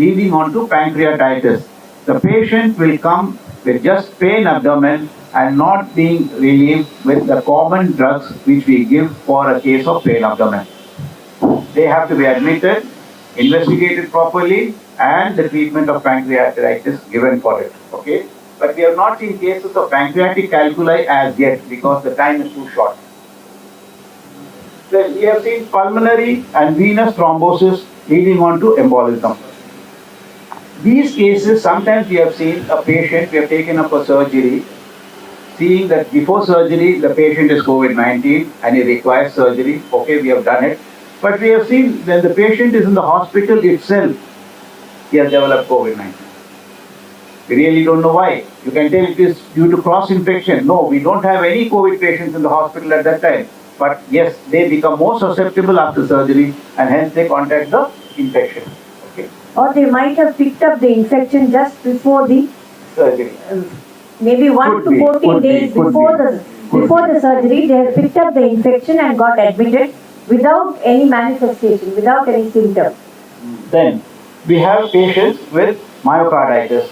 leading on to pancreatitis. The patient will come with just pain abdomen and not being relieved with the common drugs which we give for a case of pain abdomen. They have to be admitted, investigated properly, and the treatment of pancreatitis given for it. Okay, but we have not seen cases of pancreatic calculi as yet because the time is too short. Then we have seen pulmonary and venous thrombosis leading on to embolism. These cases, sometimes we have seen a patient, we have taken up a surgery, seeing that before surgery the patient is COVID-19 and he requires surgery. Okay, we have done it. But we have seen when the patient is in the hospital itself, he has developed COVID-19. We really don't know why. You can tell it is due to cross-infection. No, we don't have any COVID patients in the hospital at that time. But yes, they become more susceptible after surgery and hence they contract the infection. Okay. Or they might have picked up the infection just before the Surgery. maybe 1 to 14 days before the surgery, they have picked up the infection and got admitted without any manifestation, without any symptom. Then we have patients with myocarditis,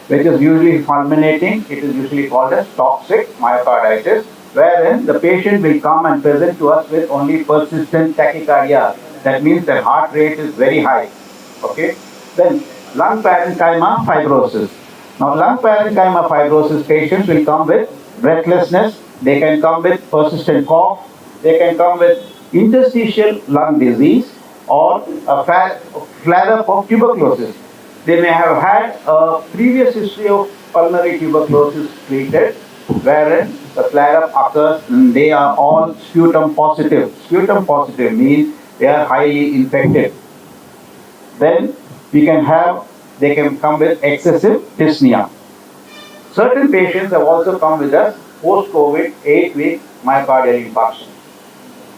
which is usually fulminating. It is usually called as toxic myocarditis, wherein the patient will come and present to us with only persistent tachycardia. That means their heart rate is very high. Okay. Then lung parenchyma fibrosis. Now, lung parenchyma fibrosis patients will come with breathlessness. They can come with persistent cough. They can come with interstitial lung disease or a flare-up of tuberculosis. They may have had a previous history of pulmonary tuberculosis treated, wherein the flare-up occurs and they are all sputum positive. Sputum positive means they are highly infected. Then they can come with excessive dyspnea. Certain patients have also come with us post-COVID 8-week myocardial infarction.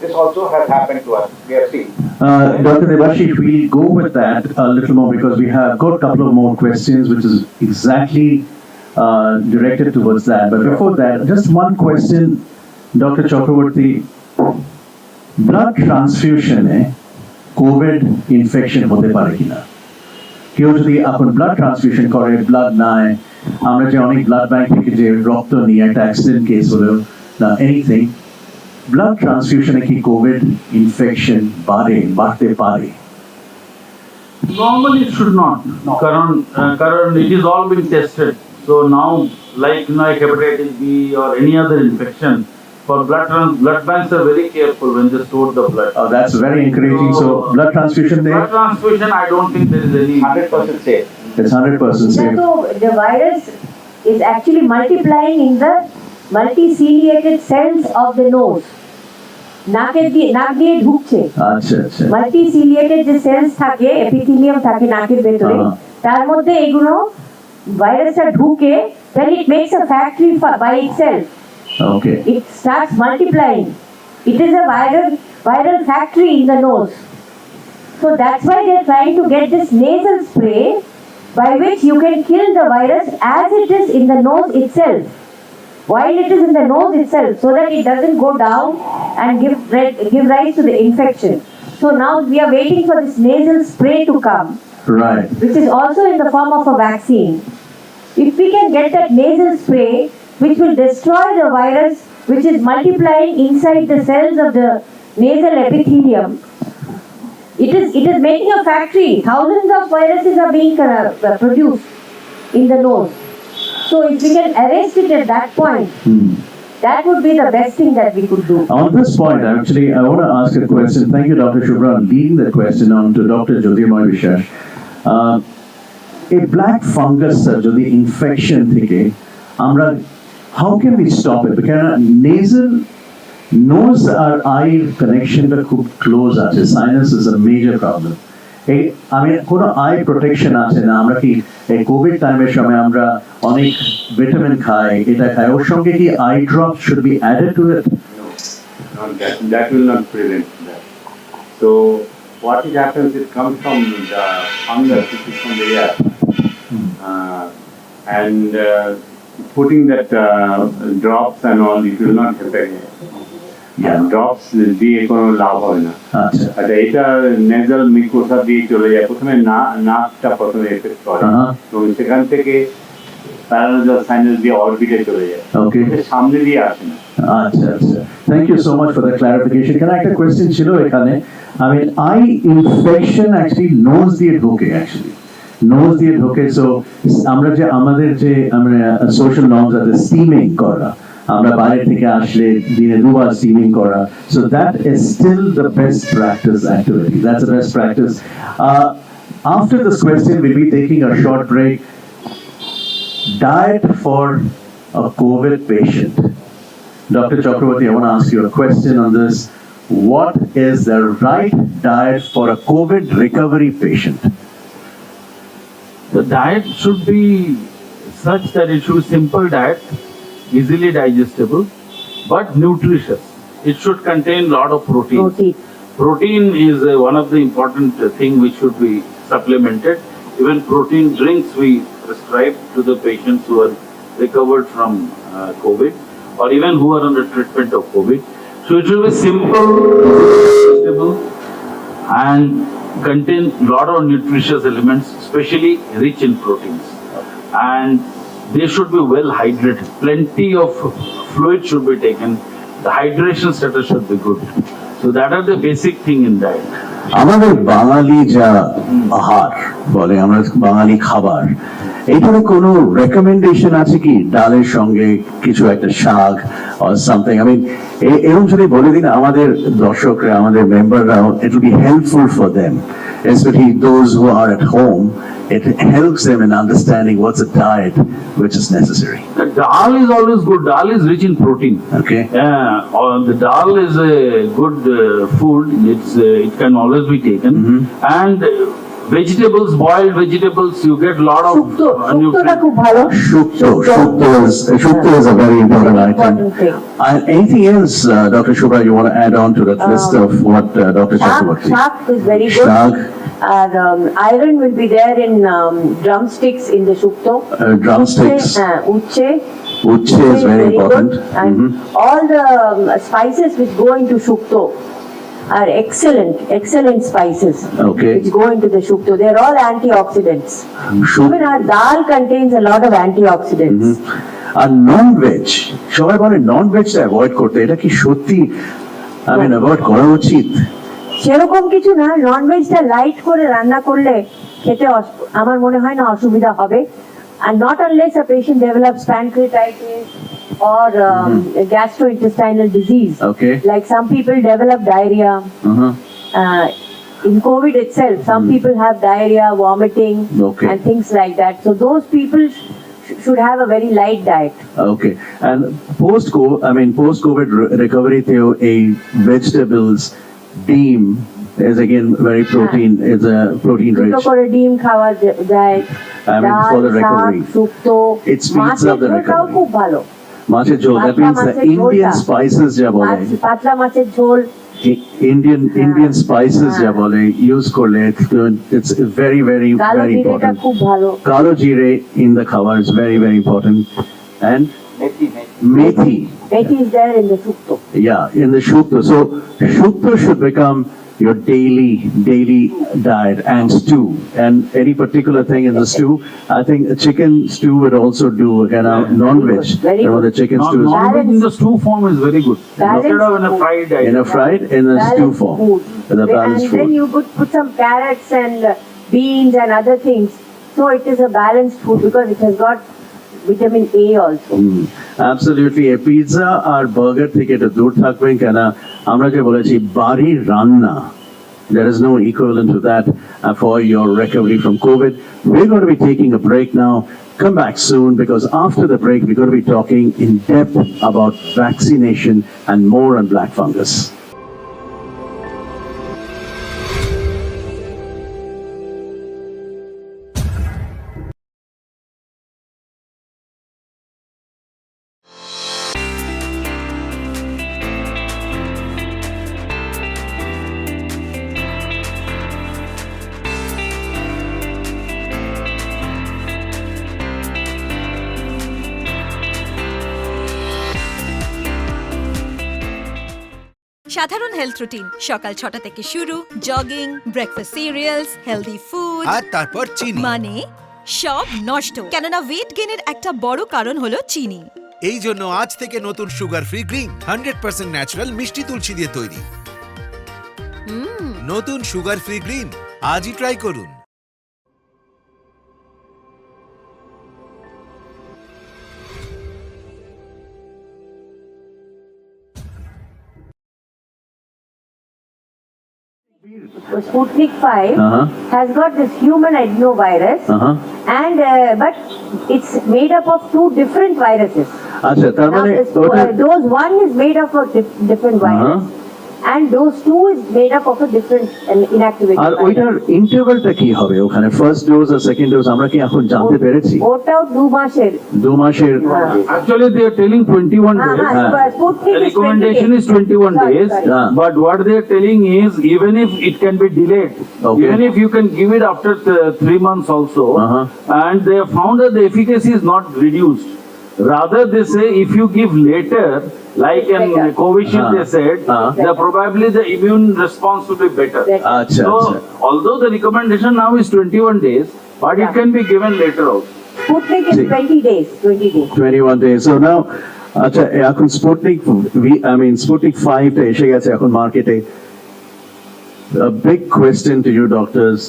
This also has happened to us. We have seen. Dr. Debashish, we'll go with that a little more because we have got a couple of more questions which is exactly directed towards that. But before that, just one question, Dr. Chakraborty. Blood transfusion COVID infection হতে পারে কিনা? কেউ যদি এখন blood transfusion করে, blood নাই, আমরা যে অনেক ব্লাড ব্যাংক থেকে যে রক্ত নিয়ে একটা অ্যাক্সিডেন্ট কেস হলো না এনিথিং, ব্লাড ট্রান্সফিউশনে কি কোভিড ইনফেকশন বাড়তে পারে? Normally it should not. Karan, it is all been tested. So now, like hepatitis B or any other infection, for blood banks are very careful when they store the blood. Oh, that's very encouraging. So blood transfusion there? Blood transfusion, I don't think there is any 100% safe. It's 100% safe. So the virus is actually multiplying in the multiciliated cells of the nose. নাক দিয়ে ঢুকছে। আচ্ছা আচ্ছা। মাল্টিসিলিয়েটেড যে sales থাকে, epithelium থাকে নাকের ভেতরে, তার মধ্যে এগুলো ভাইরাসটা ঢুকে, then it makes a factory by itself. Okay. It starts multiplying. It is a viral factory in the nose. So that's why they're trying to get this nasal spray by which you can kill the virus as it is in the nose itself. While it is in the nose itself, so that it doesn't go down and give rise to the infection. So now we are waiting for this nasal spray to come, right, which is also in the form of a vaccine. If we can get that nasal spray, which will destroy the virus, which is multiplying inside the cells of the nasal epithelium, it is making a factory. Thousands of viruses are being produced in the nose. So if we can arrest it at that point, that would be the best thing that we could do. On this point, actually, I want to ask a question. Thank you, Dr. Shubhra, leading the question on to Dr. Jyotirmoy বিশ্বাস. A black fungus যদি infection থেকে আমরা, how can we stop it? Because nasal, nose R eye connection টা খুব close আছে. Sinus is a major problem. কোনো I protection আছে না? আমরা কি এই কোভিড টাইমের সময় আমরা অনেক ভিটামিন খাই, এটা খাই, ওর সঙ্গে কি I drop should be added to it? No, that will not prevent that. So what it happens, it comes from the fungus which is from the air, and putting that drops and all, it will not affect. Drops দিয়ে কোনো লাভ হয় না। আচ্ছা, এটা nasal মিকোসা দিয়ে চলে যায়, প্রথমে নাকটা প্রথমে এফেক্ট করে এবং সেখান থেকে প্যারানাসাল সাইনাস দিয়ে অরবিটে চলে যায়, সামনে দিয়ে আসে না। আচ্ছা আচ্ছা, thank you so much for the clarification. কেন একটা কোয়েশ্চেন ছিল এখানে, I mean I infection actually nose দিয়ে ঢোকে, নোজ দিয়ে ঢোকে। সো আমরা যে আমাদের যে আমরা সোশ্যাল নর্মস আছে স্টিমিং করা, আমরা বাইরে থেকে আসলে দিনে দুবার স্টিমিং করা, so that is still the best practice activity, that's the best practice. After this question, we'll be taking a short break. Diet for a COVID patient. Dr. Chakraborty, I want to ask you a question on this. What is the right diet for a COVID recovery patient? The diet should be such that it should be simple diet, easily digestible, but nutritious. It should contain a lot of protein. Protein is one of the important thing which should be supplemented. Even protein drinks we prescribe to the patients who are recovered from COVID, or even who are under treatment of COVID. So it should be simple, digestible, and contain a lot of nutritious elements, especially rich in proteins. And they should be well hydrated. Plenty of fluid should be taken. The hydration status should be good. So that are the basic thing in diet. আমাদের বাঙালি যা আহার বলে, আমরা বাঙালি খাবার, এইখানে কোনো recommendation আছে কি ডালের সঙ্গে কিছু একটা শাক or something? I mean, এরকম যদি বলে দিন আমাদের দর্শকরা, আমাদের মেম্বাররা, it will be helpful for them. especially those who are at home, it helps them in understanding what's a diet which is necessary. The dal is always good. Dal is rich in protein. Okay. The dal is a good food. It can always be taken. And vegetables, boiled vegetables, you get a lot of শুক্তোটা nutrients. খুব ভালো Shukta is a very important item. important thing. And anything else, Dr. Shubha, you want to add on to that list of what Dr. Chakraborty? Shak is very good. Shak. And iron will be there in drumsticks in the shukto. Drumsticks. Uche. Uche is very important. And all the spices which go into shukto are excellent spices. Okay. Which go into the shukto. They're all antioxidants. Even our dal contains a lot of antioxidants. আর non veg সবাই বলে নন ভেজটা avoid করতে, এটা কি সত্যি avoid করা উচিত? সেরকম কিছু না, ননভেজটা লাইট করে রান্না করলে খেতে আমার মনে হয় না অসুবিধা হবে। And not unless a patient develops pancreatitis or gastrointestinal disease. Okay. Like some people develop diarrhea. In COVID itself, some people have diarrhea, vomiting, Okay. and things like that. So those people should have a very light diet. Okay. And post-COVID recovery theo a vegetables beam is again very protein, is a protein দুটো rich. করে ডিম খাওয়া যায়। For the recovery. Shukto, It speeds up the মাছের ঝোলটাও recovery. খুব ভালো। মাছের ঝোল, that means the Indian spices যা বলে, পাতলা মাছের ঝোল, Indian spices যা বলে use করলে it's very কালো জিরেটা important. খুব ভালো। Kalo jire in the cover is very important. And methi. Methi is there in the shukto. Yeah, in the shukta. So shukta should become your daily diet and stew. And any particular thing in the stew, I think a chicken stew would also do non-veg. Very good. The chicken stew is Non-veg in the stew form is very good. Instead of in a fried item. in a stew Balanced form. food. With a balanced And then food. you could put some carrots and beans and other things. So it is a balanced food because it has got vitamin A also. Absolutely. A pizza আর burger থেকে একটু দূর থাকবেন, কেন আমরা যে বলেছি বাড়ির রান্না, there is no equivalent to that for your recovery from COVID. We're going to be taking a break now. Come back soon, because after the break we're going to be talking in depth about vaccination and more on black fungus. সাধারণ health routine সকাল 6টা থেকে শুরু, jogging, breakfast cereals, healthy food, আর তারপর চিনি। মানে সব নষ্ট। কেননা ওয়েট গেইনের একটা বড় কারণ হলো চিনি। এই জন্য আজ থেকে নতুন সুগার ফ্রি গ্রিন 100% ন্যাচারাল মিষ্টি তুলসী দিয়ে তৈরি। নতুন সুগার ফ্রি গ্রিন আজই ট্রাই করুন। Sputnik 5 has got this human adenovirus, and but it's made up of two different viruses. আচ্ছা, তার মানে Dose 1 is made up of different virus, and dose 2 is made up of a different inactivated আর ওইটার ইন্টারভ্যালটা কি হবে ওখানে, first dose আর second dose আমরা কি এখন জানতে পেরেছি? ওটাও 2 মাসের। Actually they are telling 21 days. Sputnik The recommendation is 21 days, but what they are telling is even if it can be delayed, even if you can give it after 3 months also, and they have found that the efficacy is not reduced. Rather, they say if you give later, like in Covishield, they said, probably the immune response will be better. So, although the recommendation now is 21 days, but it can be given later also. Sputnik is 20 days. 21 days. So now, আচ্ছা, এখন Sputnik 5 টা এসে গেছে এখন মার্কেটে। A big question to you doctors,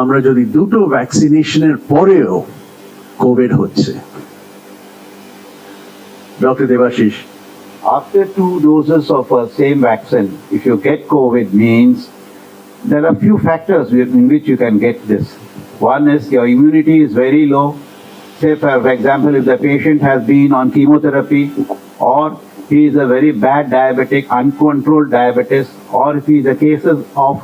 আমরা যদি দুটো ভ্যাকসিনেশনের পরেও কোভিড হচ্ছে, Dr. Devashish. After 2 doses of a same vaccine, if you get COVID, means there are few factors in which you can get this. One is your immunity is very low. Say, for example, if the patient has been on chemotherapy, or he is a very bad diabetic, uncontrolled diabetes, or if he is a cases of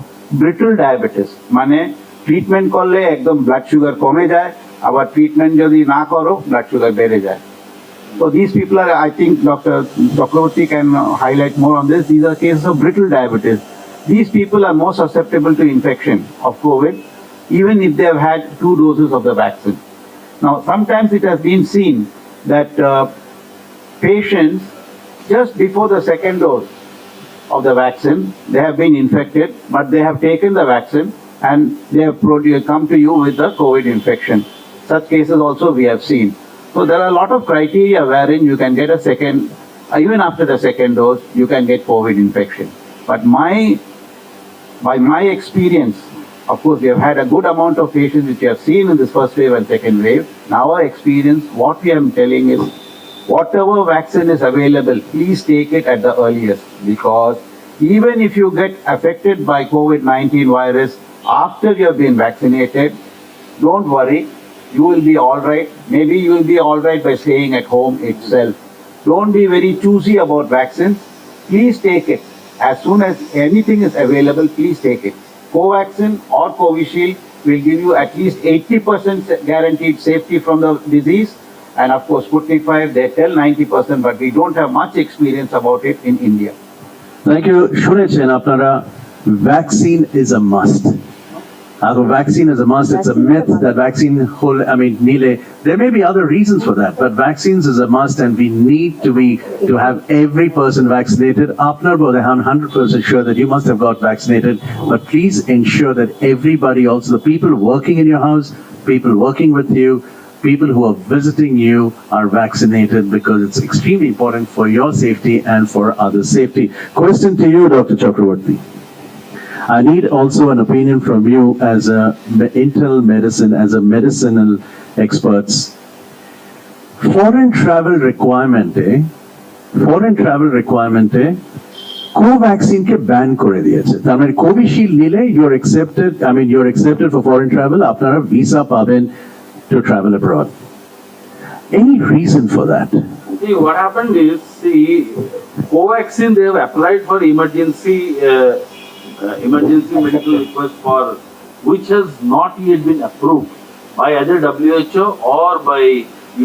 brittle diabetes, মানে treatment করলে একদম blood sugar কমে যায়, আবার treatment যদি না করো blood sugar বেড়ে যায়. So these people are, I think Dr. Chakravarti can highlight more on this. These are cases of brittle diabetes. These people are more susceptible to infection of COVID, even if they have had 2 doses of the vaccine. Now, sometimes it has been seen that patients, just before the second dose of the vaccine, they have been infected, but they have taken the vaccine and they have come to you with the COVID infection. Such cases also we have seen. So there are a lot of criteria wherein you can get a second, even after the second dose, you can get COVID infection. But by my experience, of course, we have had a good amount of patients which we have seen in this first wave and second wave. In our experience, what we are telling is, whatever vaccine is available, please take it at the earliest, because even if you get affected by COVID-19 virus after you have been vaccinated, don't worry, you will be all right. Maybe you will be all right by staying at home itself. Don't be very choosy about vaccines. Please take it. As soon as anything is available, please take it. Covaxin or Covishield will give you at least 80% guaranteed safety from the disease. And of course, Sputnik 5, they tell 90%, but we don't have much experience about it in India. Thank you. শুনেছেন আপনারা, vaccine is a must. Vaccine is a must. It's a myth that vaccine nile. There may be other reasons for that, but vaccines is a must, and we need to have every person vaccinated. Apnar bode, I'm 100% sure that you must have got vaccinated, but please ensure that everybody, also the people working in your house, people working with you, people who are visiting you, are vaccinated, because it's extremely important for your safety and for others' safety. Question to you, Dr. Chakravarti. I need also an opinion from you as internal medicine, as a medicinal experts. Foreign travel requirement, Covaxin ke ban করে দিয়েছে। তার মানে Covishield নিলে you're accepted for foreign travel, আপনারা visa পাবেন to travel abroad. Any reason for that? See, what happened is, Covaxin, they have applied for emergency medical request for, which has not yet been approved by either WHO or by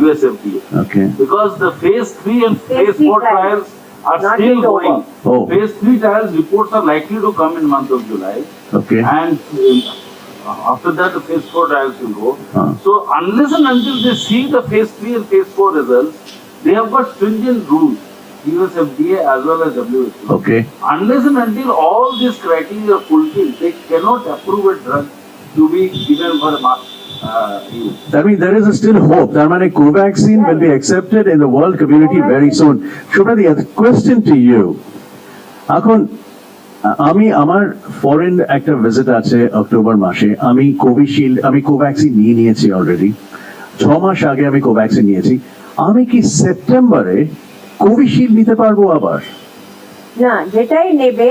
US FDA. Okay. Because the phase 3 and phase 4 trials are still going. Oh. Phase 3 trials reports are likely to come in the month of July. Okay. And after that, the phase 4 trials will go. So unless and until they see the phase 3 and phase 4 results, they have got stringent rules, US FDA as well as WHO. Okay. Unless and until all these criteria are fulfilled, they cannot approve a drug to be given for a mass use. That means there is still hope. That means Covaxin will be accepted in the world community very soon. Shubhra, the question to you. এখন আমি আমার foreign একটা visit আছে October মাসে, আমি কোভ্যাক্সিন নিয়েছি already, 6 মাস আগে আমি কোভ্যাক্সিন নিয়েছি, আমি কি সেপ্টেম্বরে কোভিশিল্ড নিতে পারবো আবার? না, যেটাই নেবে,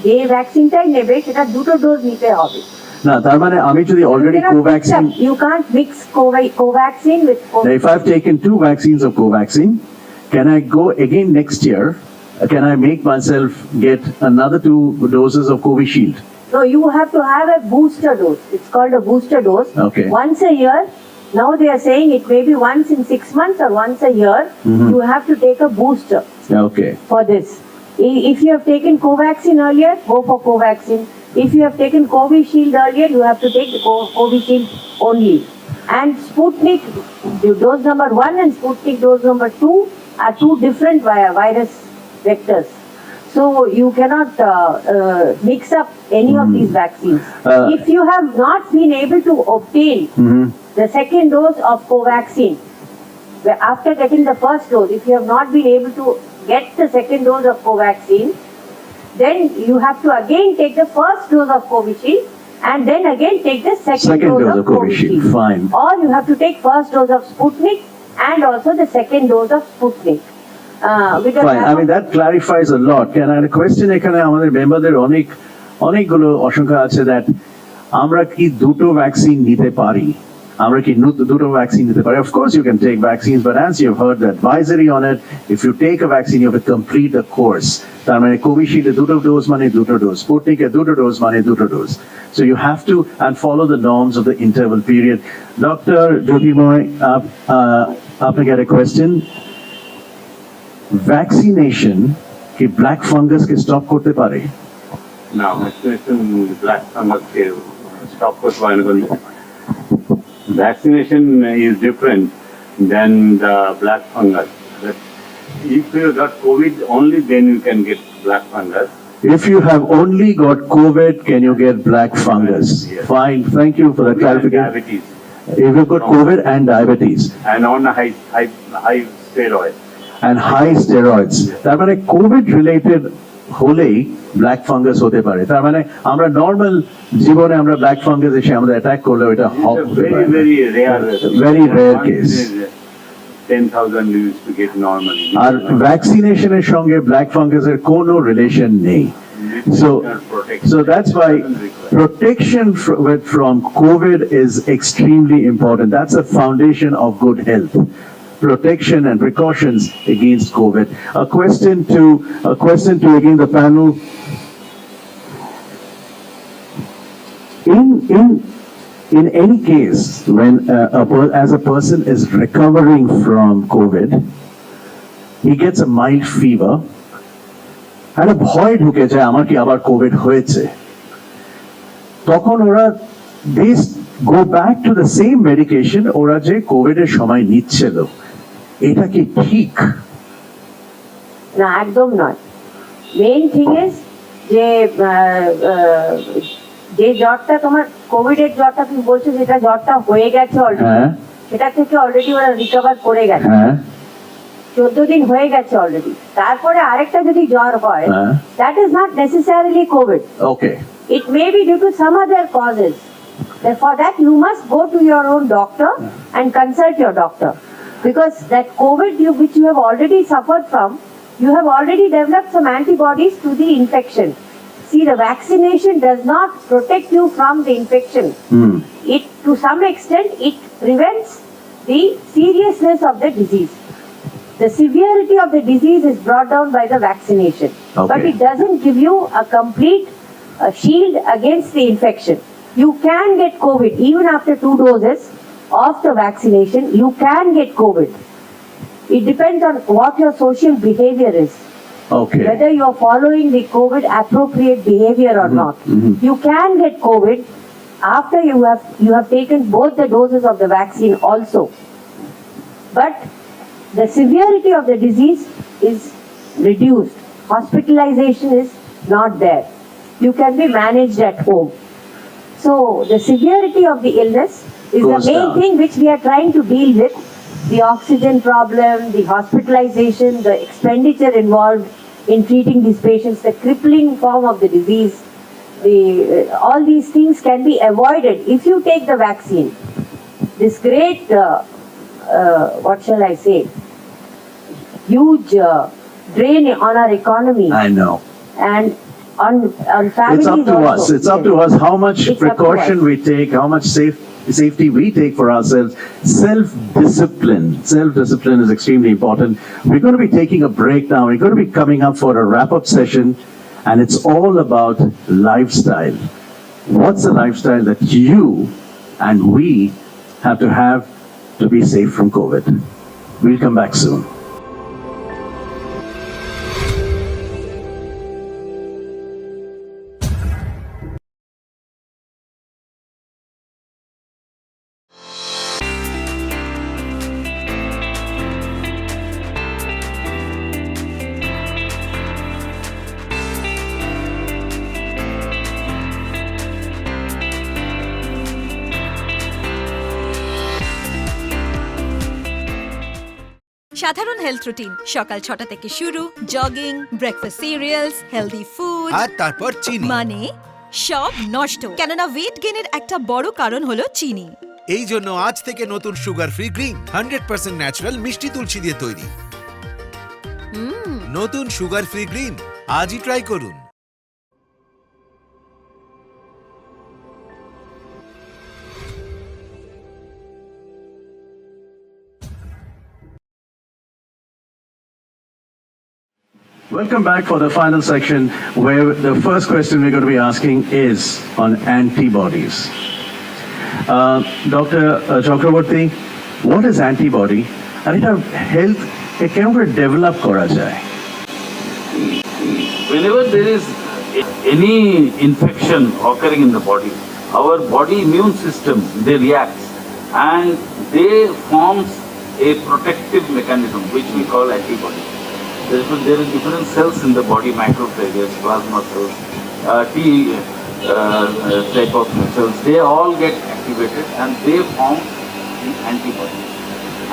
যে ভ্যাকসিনটাই নেবে, সেটা 2টো ডোজ নিতে হবে। না, তার মানে আমি যদি already Covaxin, you can't mix Covaxin with Covishield. If I've taken 2 vaccines of Covaxin, can I go again next year? Can I make myself get another 2 doses of Covishield? No, you have to have a booster dose. It's called a booster dose. Okay. Once a year. Now they are saying it may be once in 6 months or once a year. You have to take a booster. Okay. For this. If you have taken Covaxin earlier, go for Covaxin. If you have taken Covishield earlier, you have to take the Covishield only. And Sputnik, dose number 1 and Sputnik dose number 2 are 2 different virus vectors. So you cannot mix up any of these vaccines. If you have not been able to obtain the second dose of Covaxin, after getting the first dose, if you have not been able to get the second dose of Covaxin, then you have to again take the first dose of Covishield and then again take the second dose of Covishield. Fine. Or you have to take first dose of Sputnik and also the second dose of Sputnik. Fine. I mean, that clarifies a lot. Can I have a question? এখানে আমাদের মেম্বারদের অনেক অনেকগুলো আশঙ্কা আছে that আমরা কি দুটো ভ্যাকসিন নিতে পারি, আমরা কি দুটো ভ্যাকসিন নিতে পারি? Of course you can take vaccines, but as you've heard the advisory on it, if you take a vaccine you have to complete the course. তার মানে কোভিশিল্ডে দুটো ডোজ মানে দুটো ডোজ, স্পুটনিকে দুটো ডোজ মানে দুটো dose. So you have to and follow the norms of the interval period. Dr. Jyotirmoy, আপনাকে একটা question. Vaccination কি black fungus কে stop করতে পারে? Now, vaccination black fungus can stop with viral. Vaccination is different than the black fungus. But if you got COVID, only then you can get black fungus. If you have only got COVID, can you get black fungus? Yes. Fine, thank you for the clarification. Diabetes If you've got COVID and diabetes and on high steroids. and high steroids, তার মানে Covid related হলেই black fungus হতে পারে। তার মানে আমরা normal জীবনে আমরা ব্ল্যাক ফাঙ্গাস এসে আমাদের অ্যাটাক করলে ওটা Very rare. Very rare case. 10,000 you used to get normally. আর ভ্যাকসিনেশনের সঙ্গে ব্ল্যাক ফাঙ্গাসের কোনো রিলেশন নেই। So that's why protection from COVID is extremely important. That's a foundation of good health. Protection and precautions against COVID. A question to again the panel. In any case, when as a person is recovering from COVID, he gets a mild fever, and a ভয় ঢুকে যায় আমার কি আবার Covid হয়েছে, তখন ওরা they go back to the same medication ওরা যে কোভিড এর সময় নিচ্ছিল। এটা কি ঠিক? না, একদম নয়। মেইন থিং ইজ যে যে জ্বরটা তোমার কোভিড এর জ্বরটা তুমি বলছো যেটা জ্বরটা হয়ে গেছে অলরেডি, সেটা থেকে অলরেডি ওরা রিকভার করে গেছে, 14 দিন হয়ে গেছে অলরেডি, তারপরে আরেকটা যদি জ্বর হয়, that is not necessarily COVID. Okay. It may be due to some other causes. For that you must go to your own doctor and consult your doctor, because that COVID which you have already suffered from, you have already developed some antibodies to the infection. See, the vaccination does not protect you from the infection. It, to some extent, it prevents the seriousness of the disease. The severity of the disease is brought down by the vaccination, but it doesn't give you a complete shield against the infection. You can get COVID even after 2 doses of the vaccination. You can get COVID. It depends on what your social behavior is. Okay. Whether you are following the COVID appropriate behavior or not. You can get COVID after you have taken both the doses of the vaccine also. But the severity of the disease is reduced. Hospitalization is not there. You can be managed at home. So the severity of the illness is the main thing which we are trying to deal with. The oxygen problem, the hospitalization, the expenditure involved in treating these patients, the crippling form of the disease, all these things can be avoided if you take the vaccine. This great, what shall I say, huge drain on our economy. I know. And on families It's up to also. us. It's up to us how much precaution we take, how much safety we take for ourselves. Self-discipline is extremely important. We're going to be taking a break now. We're going to be coming up for a wrap-up session, and it's all about lifestyle. What's the lifestyle that you and we have to be safe from COVID? We'll come back soon. সাধারণ health routine, সকাল 6টা থেকে শুরু, jogging, breakfast cereals, healthy food, আর তারপর চিনি। মানে সব নষ্ট, কেননা ওয়েট গেইনের একটা বড় কারণ হলো চিনি। এই জন্য আজ থেকে নতুন সুগার ফ্রি গ্রিন 100% ন্যাচারাল মিষ্টি তুলসী দিয়ে তৈরি। নতুন সুগার ফ্রি গ্রিন আজই ট্রাই করুন। Welcome back for the final section, where the first question we're going to be asking is on antibodies. Dr. Chakraborty, what is antibody? And it have health, it can develop kora jay. Whenever there is any infection occurring in the body, our body immune system, they react and they forms a protective mechanism which we call antibody. There are different cells in the body, macrophages, plasma cells, T type of cells. They all get activated and they form the antibodies.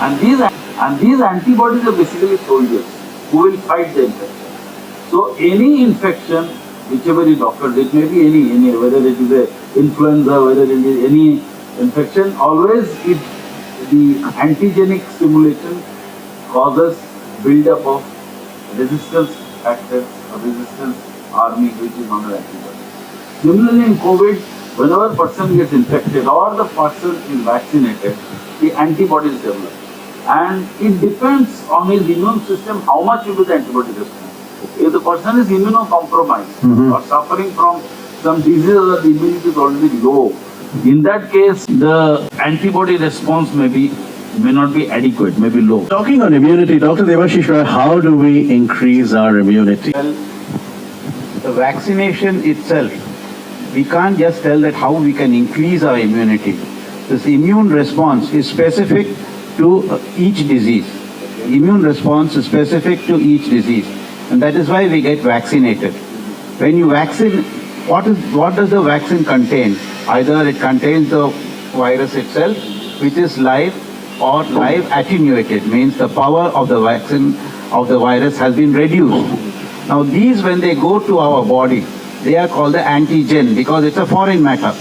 And these antibodies are basically soldiers who will fight the infection. So any infection, whichever is occurred, it may be any, whether it is a influenza, whether it is any infection, always the antigenic stimulation causes build-up of resistance factors or resistance army, which is known as antibody. Similarly in COVID, whenever a person gets infected or the person is vaccinated, the antibodies develop. And it depends on his immune system how much will be the antibody response. If the person is immunocompromised or suffering from some disease or the immunity is already low, in that case the antibody response may not be adequate, may be low. Talking on immunity, Dr. Debashish Roy, how do we increase our immunity? Well, the vaccination itself, we can't just tell that how we can increase our immunity. This immune response is specific to each disease. Immune response is specific to each disease. And that is why we get vaccinated. When you vaccine, what does the vaccine contain? Either it contains the virus itself, which is live, or live attenuated, means the power of the vaccine of the virus has been reduced. Now these, when they go to our body, they are called the antigen because it's a foreign matter.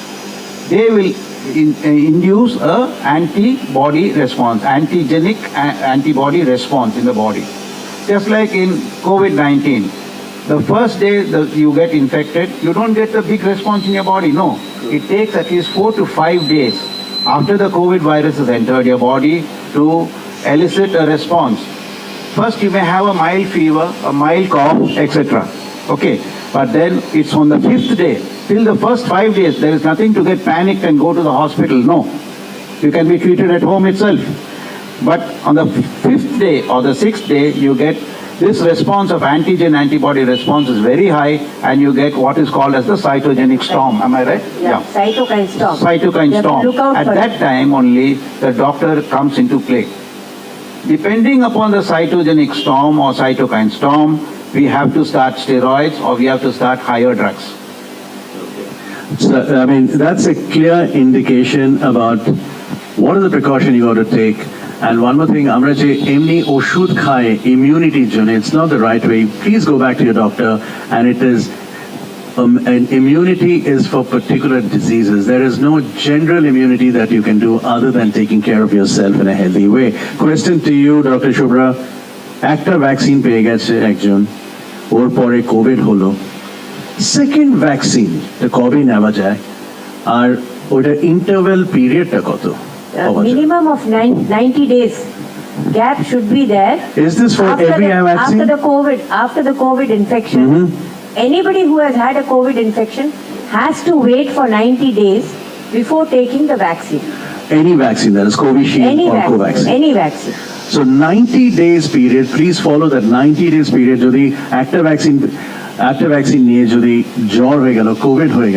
They will induce a antibody response, antigenic antibody response in the body. Just like in COVID-19, the first day that you get infected, you don't get a big response in your body. No, it takes at least 4 to 5 days after the COVID virus has entered your body to elicit a response. First you may have a mild fever, a mild cough, etc. Okay, but then it's on the 5th day. Till the first 5 days, there is nothing to get panicked and go to the hospital. No, you can be treated at home itself. But on the 5th day or the 6th day, you get this response of antigen-antibody response is very high, and you get what is called as the cytogenic storm. Am I right? Yeah. Cytokine storm. Cytokine storm. Look out At for that time only, the doctor comes into play. Depending upon the cytogenic storm or cytokine storm, we have to start steroids or we have to start higher drugs. So, I mean, that's a clear indication about what are the precautions you got to take. And one more thing, আমরা যে এমনি ওষুধ খাই immunity জন্য, it's not the right way. Please go back to your doctor, and it is and immunity is for particular diseases. There is no general immunity that you can do other than taking care of yourself in a healthy way. Question to you, Dr. Shubhra. একটা vaccine পেয়ে গেছে একজন, ওর পরে Covid হলো, second vaccine কবে নেওয়া যায়, আর ওটার ইন্টারভ্যাল পিরিয়ডটা কত? Minimum of 90 days gap should be there. Is this for every vaccine? After the COVID infection, anybody who has had a COVID infection has to wait for 90 days before taking the vaccine. Any vaccine, that is Covishield or Covaxin. Any vaccine. So 90 days period, please follow that 90 days period. যদি একটা vaccine নিয়ে যদি জ্বর হয়ে গেল, Covid হয়ে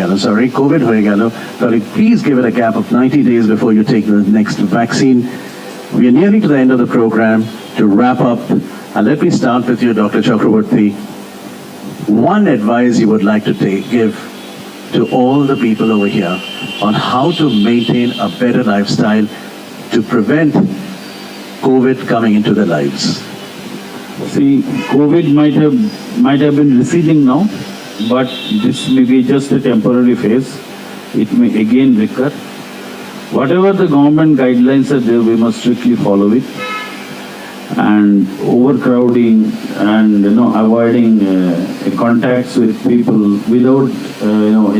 গেল, তাহলে please give it a gap of 90 days before you take the next vaccine. We are nearing to the end of the program. To wrap up, and let me start with you, Dr. Chakraborty. One advice you would like to give to all the people over here on how to maintain a better lifestyle to prevent COVID coming into their lives. See, COVID might have been receding now, but this may be just a temporary phase. It may again recur. Whatever the government guidelines are there, we must strictly follow it. And overcrowding and avoiding contacts with people without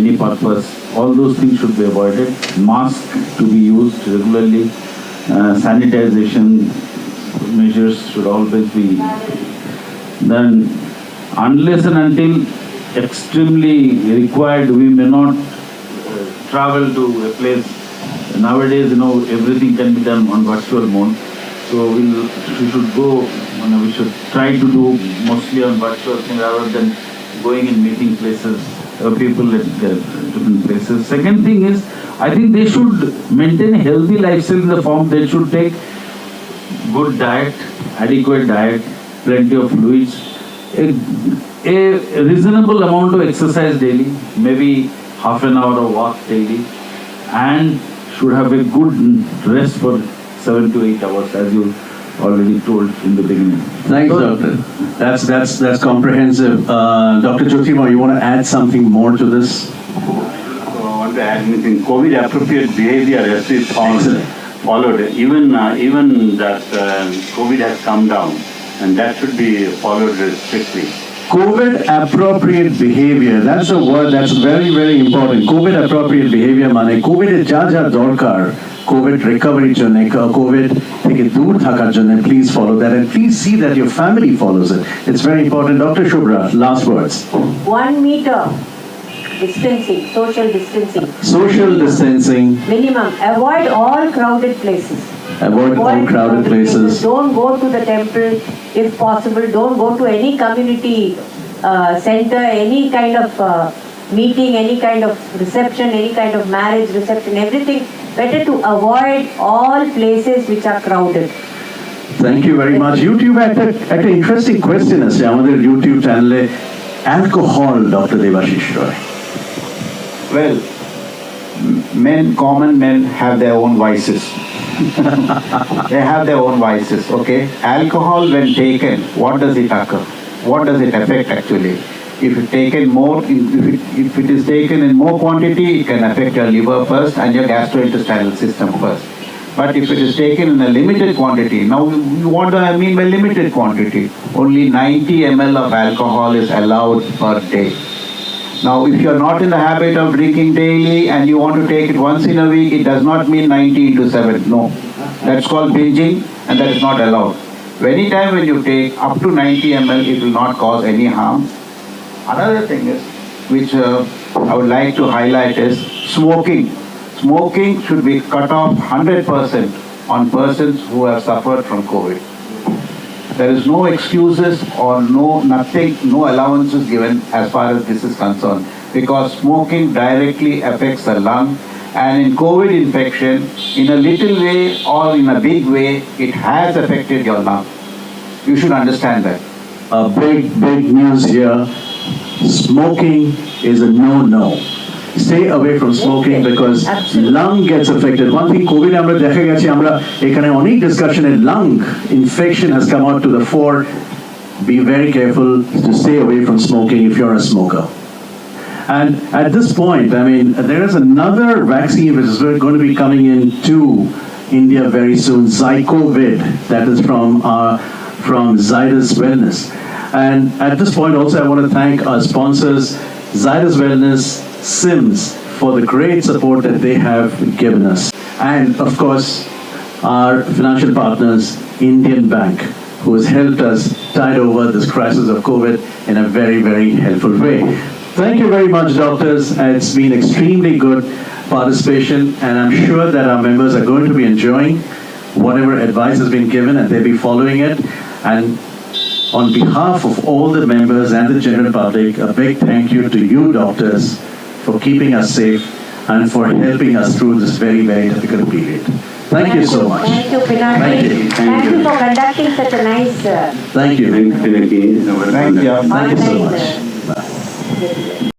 any purpose, all those things should be avoided. Mask to be used regularly. Sanitization measures should always be done. unless and until extremely required, we may not travel to a place. Nowadays, everything can be done on virtual mode. So we should go, we should try to do mostly on virtual thing rather than going and meeting places, people at different places. Second thing is, I think they should maintain a healthy lifestyle in the form they should take good diet, adequate diet, plenty of fluids, a reasonable amount of exercise daily, maybe half an hour of walk daily, and should have a good rest for 7 to 8 hours, as you already told in the beginning. Thanks, Doctor. That's comprehensive. Dr. Jyotirmoy, you want to add something more to this? I want to add anything. COVID-appropriate behavior has been followed. Even that COVID has come down, and that should be followed strictly. COVID-appropriate behavior, that's a word that's very, very important. COVID-appropriate behavior মানে COVID এর যা যা দরকার COVID recovery জন্য, COVID থেকে দূর থাকার জন্য, please follow that and please see that your family follows it. It's very important. Dr. Shubhra, last words. 1 meter distancing, social distancing. Social distancing, Minimum. Avoid all crowded places. avoid all crowded places. Don't go to the temple if possible. Don't go to any community center, any kind of meeting, any kind of reception, any kind of marriage reception, everything. Better to avoid all places which are crowded. Thank you very much. YouTube একটা interesting question আছে আমাদের YouTube চ্যানেলে, alcohol, Dr. Devashish Roy. Well, common men have their own vices. They have their own vices, okay? Alcohol, when taken, what does it occur? What does it affect actually? If it taken more, if it is taken in more quantity, it can affect your liver first and your gastrointestinal system first. But if it is taken in a limited quantity, now what do I mean by limited quantity? Only 90 ml of alcohol is allowed per day. Now, if you're not in the habit of drinking daily and you want to take it once in a week, it does not mean 90 into 7. No. That's called binging and that is not allowed. Anytime when you take up to 90 ml, it will not cause any harm. Another thing is, which I would like to highlight is smoking. Smoking should be cut off 100% on persons who have suffered from COVID. There is no excuses or no allowances given as far as this is concerned, because smoking directly affects the lung, and in COVID infection, in a little way or in a big way, it has affected your lung. You should understand that. Big news here. Smoking is a no. Stay away from smoking because lung gets affected. One thing COVID আমরা দেখা গেছে, আমরা এখানে অনেক ডিসকাশনে lung infection has come out to the fore. Be very careful to stay away from smoking if you're a smoker. And at this point, I mean, there is another vaccine which is going to be coming into India very soon, Zycovid, that is from Zydus Wellness. And at this point also I want to thank our sponsors, Zydus Wellness, Sims, for the great support that they have given us. And of course, our financial partners, Indian Bank, who has helped us tide over this crisis of COVID in a very, very helpful way. Thank you very much, doctors. It's been extremely good participation, and I'm sure that our members are going to be enjoying whatever advice has been given, and they'll be following it. And on behalf of all the members and the general public, a big thank you to you, doctors, for keeping us safe and for helping us through this very, very difficult period. Thank you so much. Thank you, Pinaki. Thank you. Thank you for conducting such a nice Thank you. Thank you. Thank you so online, much. Bye.